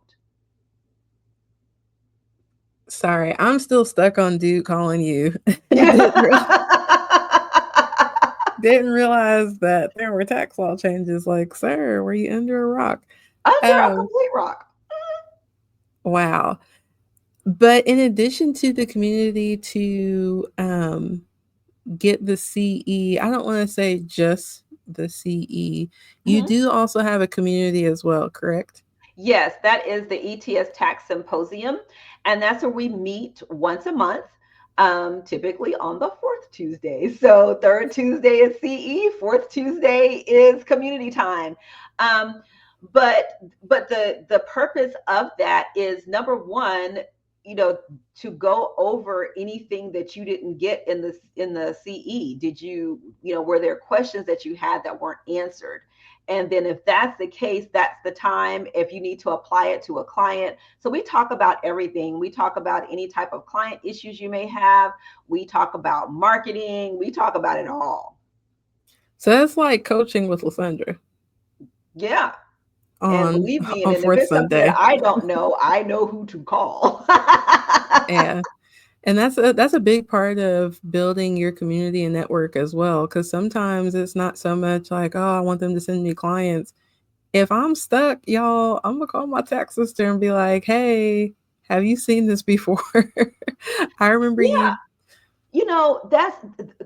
Sorry, I'm still stuck on dude calling you. Didn't realize that there were tax law changes. Like, sir, were you under a rock? Under a Um, complete rock. wow. But in addition to the community to get the CE, I don't want to say just the CE. You Mhm. do also have a community as well, correct? Yes, that is the ETS Tax Symposium. And that's where we meet once a month, typically on the fourth Tuesday. So, third Tuesday is CE, fourth Tuesday is community time. Um, but the purpose of that is, number one, you know, to go over anything that you didn't get in the CE. Did you, were there questions that you had that weren't answered? And then if that's the case, that's the time if you need to apply it to a client. So we talk about everything. We talk about any type of client issues you may have. We talk about marketing. We talk about it all. So that's like coaching with LuSundra Yeah. And on believe me, on and if Fourth it's something that Sunday. I don't know, I know who to call. Yeah. And that's a big part of building your community and network as well. Because sometimes it's not so much like, oh, I want them to send me clients. If I'm stuck, y'all, I'm gonna call my tax sister and be like, hey, have you seen this before? I remember Yeah. you. That's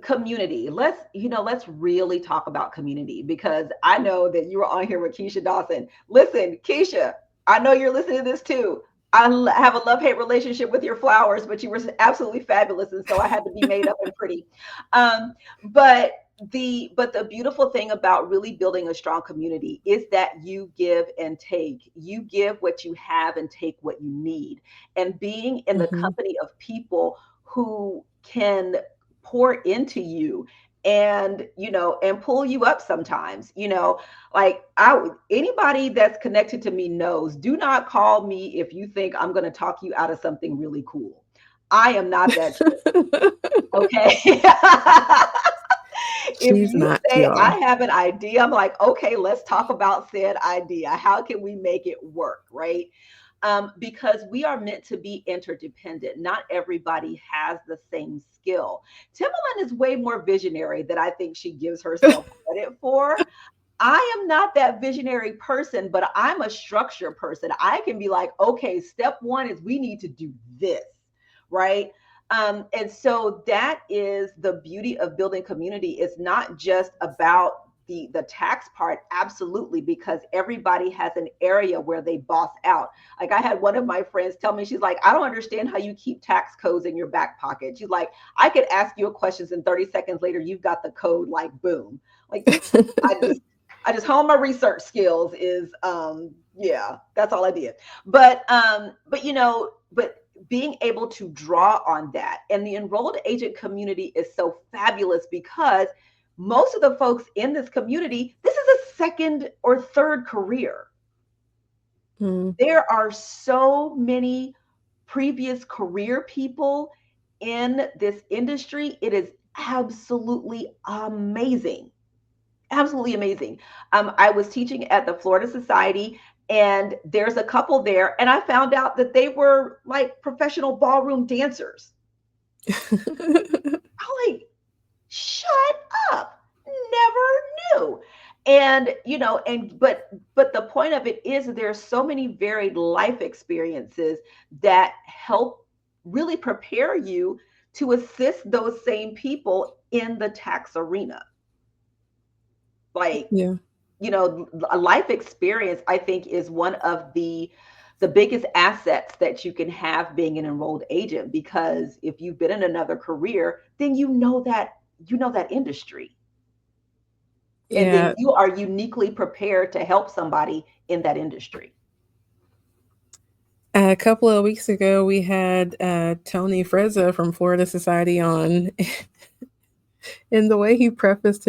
community. Let's really talk about community, because I know that you were on here with Keisha Dawson. Listen, Keisha, I know you're listening to this too. Have a love hate relationship with your flowers, but you were absolutely fabulous, and so I had to be made up and pretty. Um, but the beautiful thing about really building a strong community is that you give and take. You give what you have and take what you need. And being in the Mhm. company of people who can pour into you and pull you up sometimes, like anybody that's connected to me knows, do not call me if you think I'm going to talk you out of something really cool. I am not that chick. Okay. If She's you not, say y'all. I have an idea, I'm like, okay, let's talk about said idea. How can we make it work? Right. Because we are meant to be interdependent. Not everybody has the same skill. Timbaland is way more visionary than I think she gives herself credit for. I am not that visionary person, but I'm a structure person. I can be like, okay, step one is we need to do this, right? And so that is the beauty of building community. It's not just about the tax part, absolutely, because everybody has an area where they boss out. Like I had one of my friends tell me, she's like, I don't understand how you keep tax codes in your back pocket. She's like, I could ask you a questions and 30 seconds later you've got the code like boom. Like I just honed my research skills is yeah, that's all I did. But being able to draw on that, and the enrolled agent community is so fabulous because most of the folks in this community, this is a second or third career. Mm, There are so many previous career people in this industry. It is absolutely amazing. Absolutely amazing. I was teaching at the Florida Society, and there's a couple there, and I found out that they were like professional ballroom dancers. I'm like, shut up. Never knew. And the point of it is there's so many varied life experiences that help really prepare you to assist those same people in the tax arena. Like, yeah. a life experience, I think, is one of the biggest assets that you can have being an enrolled agent, because if you've been in another career, then you know that industry, and then Yeah. you are uniquely prepared to help somebody in that industry. A couple of weeks ago, we had Tony Frezza from Florida Society on, and the way he prefaced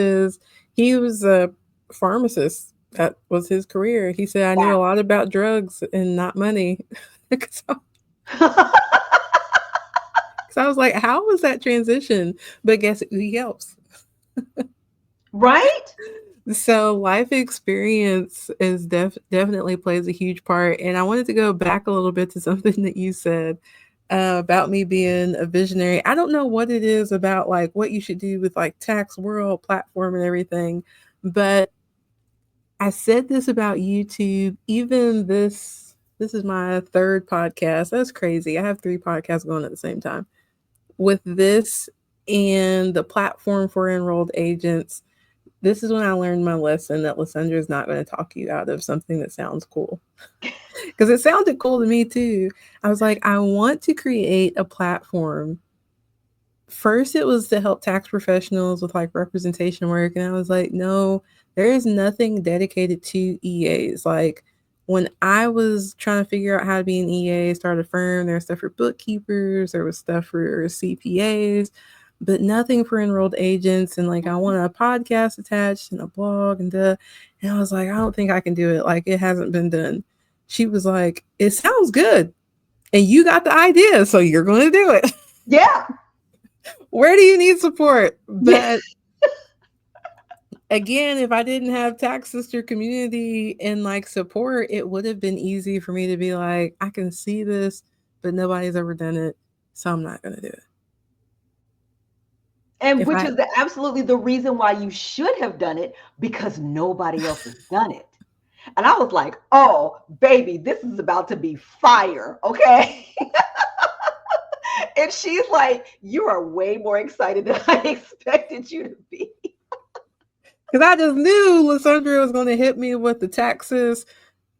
he was a pharmacist. That was his career. He said, I knew a Wow. lot about drugs and not money. So I was like, how was that transition? But guess he helps. Right. So life experience is definitely plays a huge part. And I wanted to go back a little bit to something that you said about me being a visionary. I don't know what it is about like what you should do with like tax world platform and everything, but I said this about YouTube. Even this is my third podcast. That's crazy. I have three podcasts going at the same time. With this and the platform for enrolled agents, this is when I learned my lesson that LuSundra is not going to talk you out of something that sounds cool. Because it sounded cool to me too. I was like, I want to create a platform. First, it was to help tax professionals with like representation work. And I was like, no, there is nothing dedicated to EAs. Like when I was trying to figure out how to be an EA, start a firm, there was stuff for bookkeepers, there was stuff for CPAs. but nothing for enrolled agents. And like, I Mhm. want a podcast attached and a blog and duh. And I was like, I don't think I can do it. Like, it hasn't been done. She was like, it sounds good. And you got the idea. So you're going to do it. Yeah. Where do you need support? Yeah. But again, if I didn't have tax sister community and like support, it would have been easy for me to be like, I can see this, but nobody's ever done it. So I'm not going to do it. And If which I, is absolutely the reason why you should have done it, because nobody else has done it. And I was like, oh, baby, this is about to be fire. Okay. And she's like, you are way more excited than I expected you to be. because I just knew LuSundra was going to hit me with the taxes.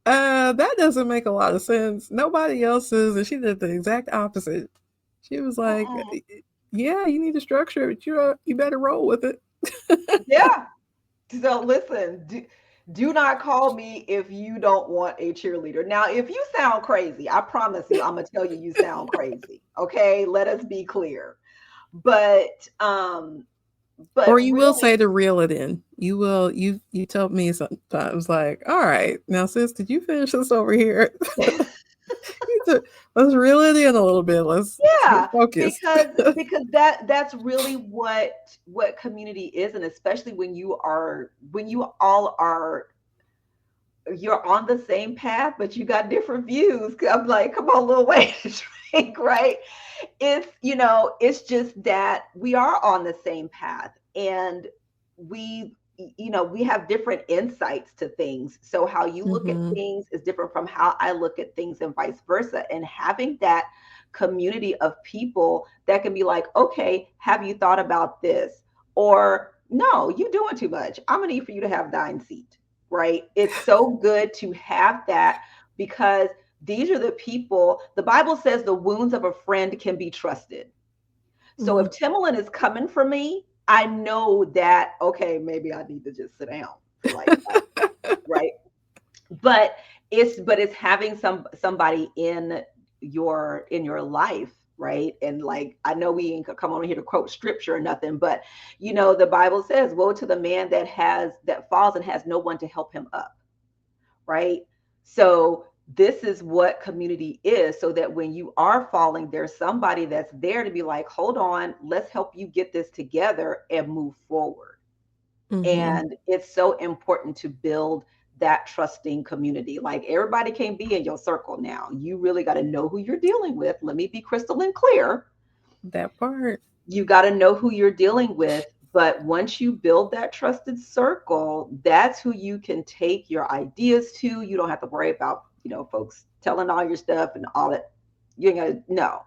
That doesn't make a lot of sense. Nobody else is. And she did the exact opposite. She was like, Mm-mm. yeah, you need to structure it. You better roll with it. Yeah. So listen, do not call me if you don't want a cheerleader. Now, if you sound crazy, I promise you, I'm gonna tell you you sound crazy. Okay, let us be clear. But um, but Or you will really, say to reel it in. You told me sometimes like, all right, now sis, did you finish this over here? Let's reel it in a little bit. Let's get yeah, focused. because that's really what community is, and especially when you all are, you're on the same path, but you got different views. I'm like, come on, little way to drink, right? It's, it's just that we are on the same path, and we, we have different insights to things. So how you look at Mm-hmm. things is different from how I look at things, and vice versa. And having that community of people that can be like, okay, have you thought about this? Or no, you doing too much. I'm gonna need for you to have thine seat, right? It's so good to have that, because these are the people, the Bible says the wounds of a friend can be trusted. So Mm-hmm. if Timalyn is coming for me, I know that, okay, maybe I need to just sit down for like 5 minutes, right? But it's having somebody in your life, right? And like, I know we ain't come on here to quote scripture or nothing, but the Bible says, woe to the man that falls and has no one to help him up, right? So this is what community is, so that when you are falling, there's somebody that's there to be like, hold on, let's help you get this together and move forward. Mm-hmm. And it's so important to build that trusting community. Like, everybody can't be in your circle now. You really got to know who you're dealing with. Let me be crystal and clear. That part. You got to know who you're dealing with. But once you build that trusted circle, that's who you can take your ideas to. You don't have to worry about, folks telling all your stuff and all that. You ain't got to, no.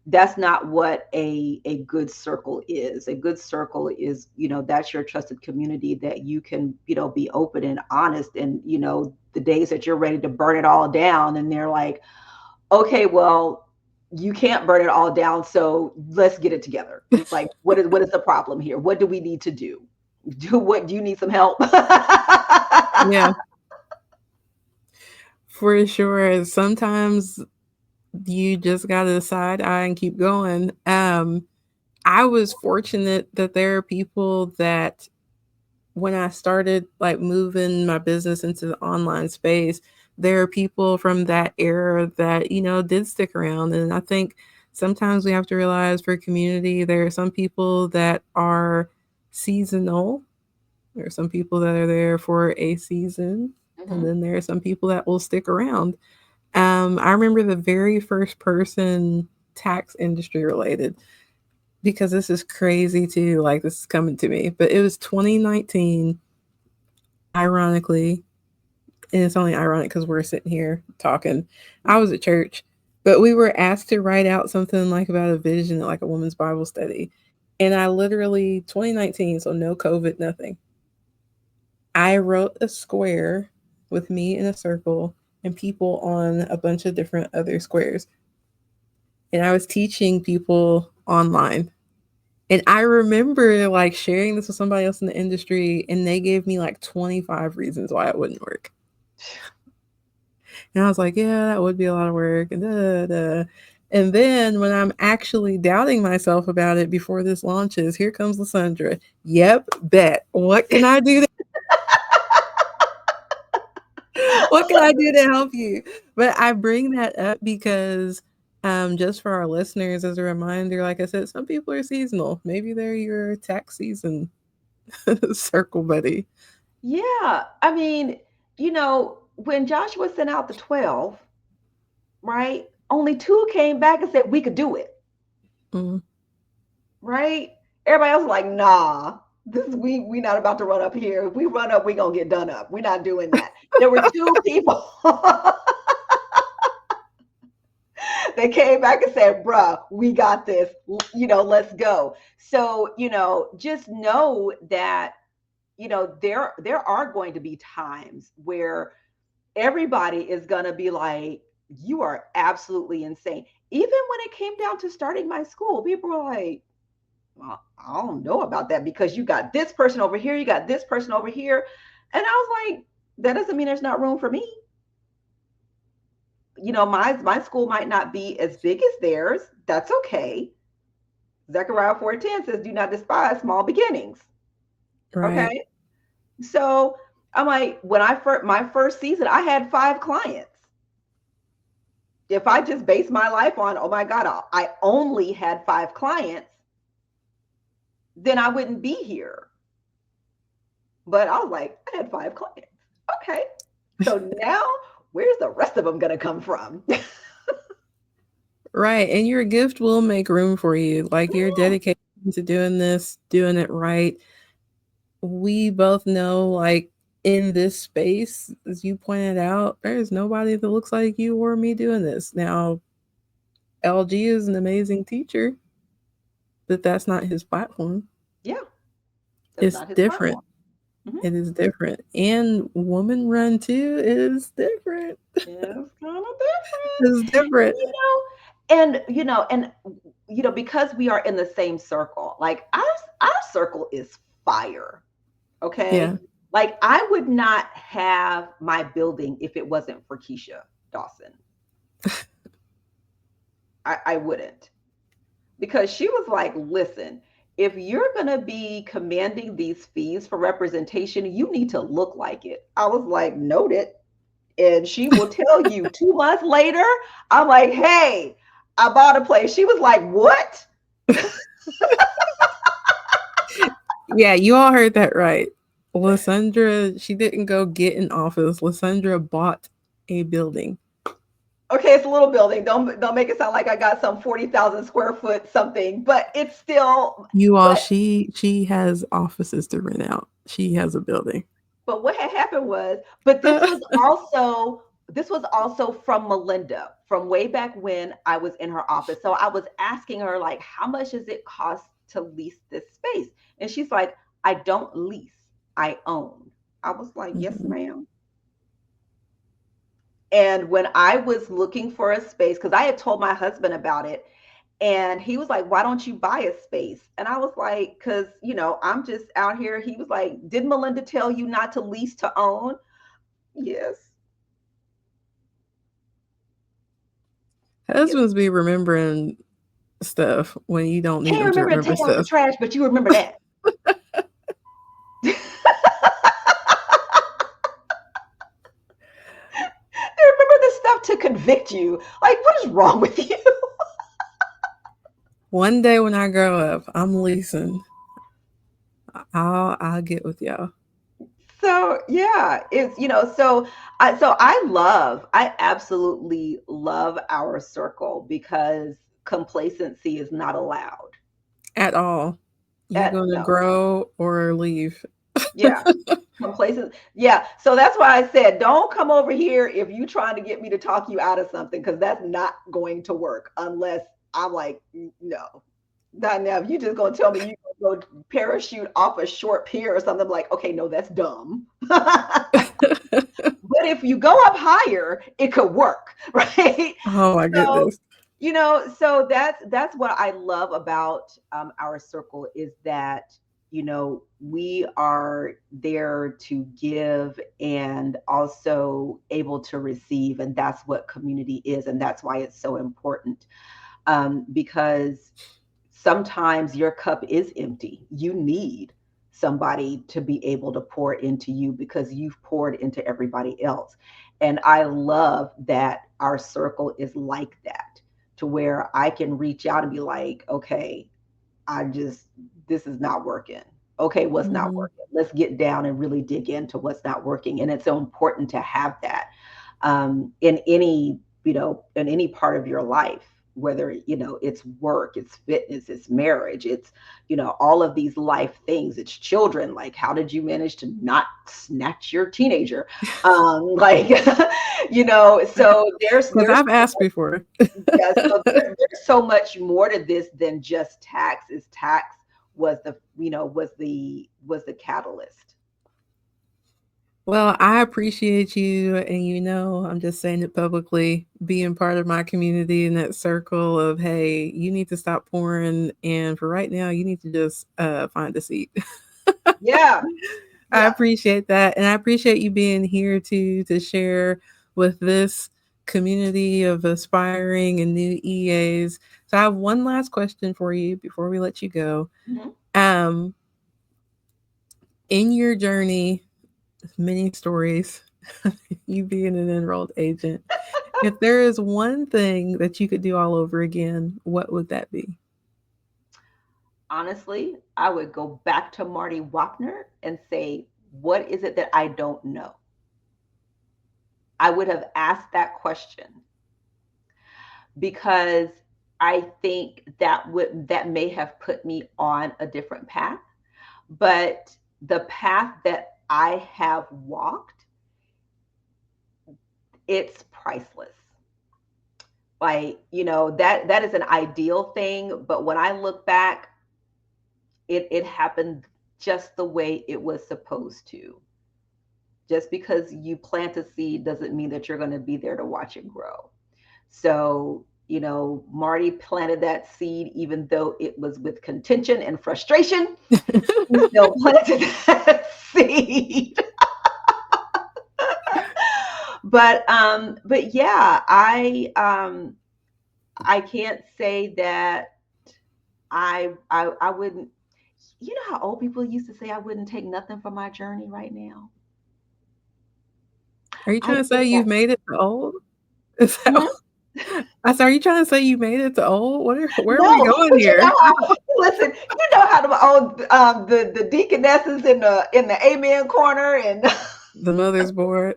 That's not what a good circle is. A good circle is, that's your trusted community that you can, be open and honest. And, the days that you're ready to burn it all down, and they're like, okay, well, you can't burn it all down, so let's get it together. Like, what is the problem here? What do we need to do? Do you need some help? Yeah, for sure. Sometimes you just gotta side eye and keep going. I was fortunate that there are people that when I started like moving my business into the online space, there are people from that era that, did stick around. And I think sometimes we have to realize for community, there are some people that are seasonal. There are some people that are there for a season. And Mhm. then there are some people that will stick around. I remember the very first person, tax industry related, because this is crazy too. Like, this is coming to me, but it was 2019, ironically, and it's only ironic because we're sitting here talking. I was at church, but we were asked to write out something like about a vision, like a woman's Bible study. And I literally, 2019, so no COVID, nothing. I wrote a square with me in a circle and people on a bunch of different other squares. And I was teaching people online. And I remember like sharing this with somebody else in the industry, and they gave me like 25 reasons why it wouldn't work. And I was like, yeah, that would be a lot of work. And da, da, da. And then when I'm actually doubting myself about it before this launches, here comes LuSundra. Yep, bet. What can I do? What can I do to help you? But I bring that up because just for our listeners, as a reminder, like I said, some people are seasonal. Maybe they're your tax season circle buddy. Yeah. When Joshua sent out the 12, right? Only two came back and said we could do it, Mm, right? Everybody else was like, nah, we not about to run up here. If we run up, we gonna get done up. We're not doing that. There were two people that came back and said, bruh, we got this, let's go. So, just know that, there are going to be times where everybody is going to be like, you are absolutely insane. Even when it came down to starting my school, people were like, well, I don't know about that because you got this person over here, you got this person over here. And I was like, that doesn't mean there's not room for me. My school might not be as big as theirs. That's okay. Zechariah 4:10 says, do not despise small beginnings. right. Okay. So I'm like, when my first season, I had 5 clients. If I just base my life on, oh my God, I only had 5 clients, then I wouldn't be here. But I was like, I had 5 clients. Okay. So now where's the rest of them going to come from? Right. And your gift will make room for you. Like your dedication to doing this, doing it right. We both know, like, in this space, as you pointed out, there's nobody that looks like you or me doing this. Now, LG is an amazing teacher, but that's not his platform. Yeah, that's It's not his different. platform. Mm-hmm. It is different. And woman run too is different. It's kind of different. It's different. Because we are in the same circle, like our circle is fire. Okay. Yeah. Like I would not have my building if it wasn't for Keisha Dawson. I wouldn't. Because she was like, listen, if you're going to be commanding these fees for representation, you need to look like it. I was like, noted. And she will tell you 2 months later, I'm like, hey, I bought a place. She was like, what? Yeah, you all heard that right. LuSundra, she didn't go get an office. LuSundra bought a building. Okay, it's a little building. Don't make it sound like I got some 40,000 square foot something, but it's still. You all, But she has offices to rent out. She has a building. but what had happened was, but this was also from Melinda from way back when I was in her office. So I was asking her like, how much does it cost to lease this space? And she's like, I don't lease, I own. I was like, yes, Mhm. ma'am. And when I was looking for a space, because I had told my husband about it, and he was like, why don't you buy a space? And I was like, because, I'm just out here. He was like, did Melinda tell you not to lease to own? Yes. Yes. Husbands be remembering stuff when you don't need Can't them to remember to remember take out the stuff. trash, but you remember that. They remember the stuff to convict you. Like, what is wrong with you? One day when I grow up, I'm leasing. I'll get with y'all. So yeah, I absolutely love our circle because complacency is not allowed. At all. You're At gonna no. grow or leave. Yeah. Complacent. Yeah. So that's why I said, don't come over here if you trying to get me to talk you out of something, because that's not going to work unless I'm like, no. Not now. If you just gonna tell me you gonna go parachute off a short pier or something, I'm like, okay, no, that's dumb. But if you go up higher, it could work, right? Oh my So, goodness. so that's what I love about our circle is that we are there to give and also able to receive, and that's what community is, and that's why it's so important. because sometimes your cup is empty. You need somebody to be able to pour into you because you've poured into everybody else. And I love that our circle is like that, to where I can reach out and be like, okay, I just, this is not working. Okay, what's not Mm-hmm. working? Let's get down and really dig into what's not working. And it's so important to have that in any, in any part of your life, whether, it's work, it's fitness, it's marriage, it's, all of these life things, it's children. Like, how did you manage to not snatch your teenager? Like, so Because there's I've asked before. yeah, so there's so much more to this than just tax. Is tax was the was the catalyst. Well, I appreciate you, and I'm just saying it publicly, being part of my community in that circle of, hey, you need to stop pouring, and for right now, you need to just find a seat. Yeah, I yeah. appreciate that, and I appreciate you being here to share with this community of aspiring and new EAs. So I have one last question for you before we let you go. Mhm. Um, in your journey, many stories, you being an enrolled agent. If there is one thing that you could do all over again, what would that be? Honestly, I would go back to Marty Wapner and say, what is it that I don't know? I would have asked that question because I think that may have put me on a different path. But the path that I have walked, it's priceless. Like, that is an ideal thing, but when I look back, it happened just the way it was supposed to. Just because you plant a seed doesn't mean that you're going to be there to watch it grow. So, Marty planted that seed, even though it was with contention and frustration. He still planted that seed. But yeah, I can't say that I wouldn't. You know how old people used to say I wouldn't take nothing from my journey right now. Are you I trying to get say that. you've made it to old? Is that, Mhm. I said, are you trying to say you made it to old? Where are we No, going but you here? know how. Listen, you know how the old the deaconesses in the amen corner, and The mother's board.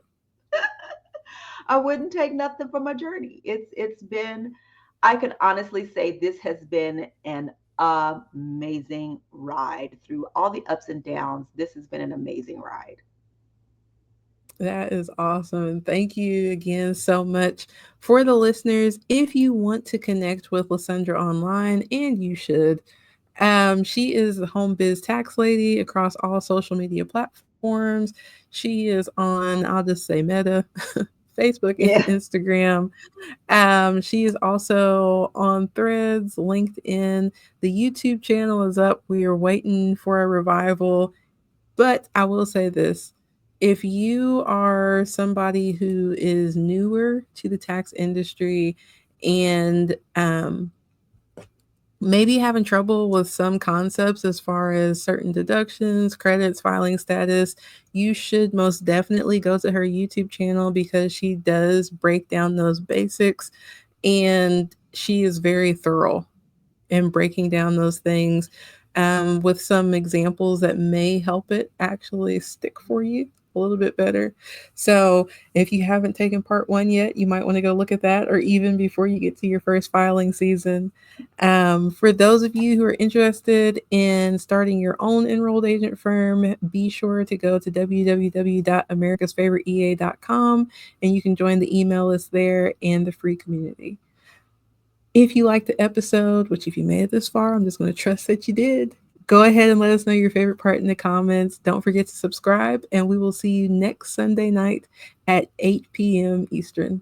I wouldn't take nothing from my journey. It's been, I can honestly say this has been an amazing ride through all the ups and downs. This has been an amazing ride. That is awesome. And thank you again so much for the listeners. If you want to connect with LuSundra online, and you should, she is the Home Biz Tax Lady across all social media platforms. She is on, I'll just say Meta, Facebook, and Yeah. Instagram. She is also on Threads, LinkedIn. The YouTube channel is up. We are waiting for a revival. But I will say this, if you are somebody who is newer to the tax industry and maybe having trouble with some concepts as far as certain deductions, credits, filing status, you should most definitely go to her YouTube channel because she does break down those basics, and she is very thorough and breaking down those things with some examples that may help it actually stick for you a little bit better. So, if you haven't taken part one yet, you might want to go look at that, or even before you get to your first filing season. For those of you who are interested in starting your own enrolled agent firm, be sure to go to www.americasfavoriteea.com and you can join the email list there and the free community. If you liked the episode, which if you made it this far, I'm just going to trust that you did. Go ahead and let us know your favorite part in the comments. Don't forget to subscribe, and we will see you next Sunday night at 8 p.m. Eastern.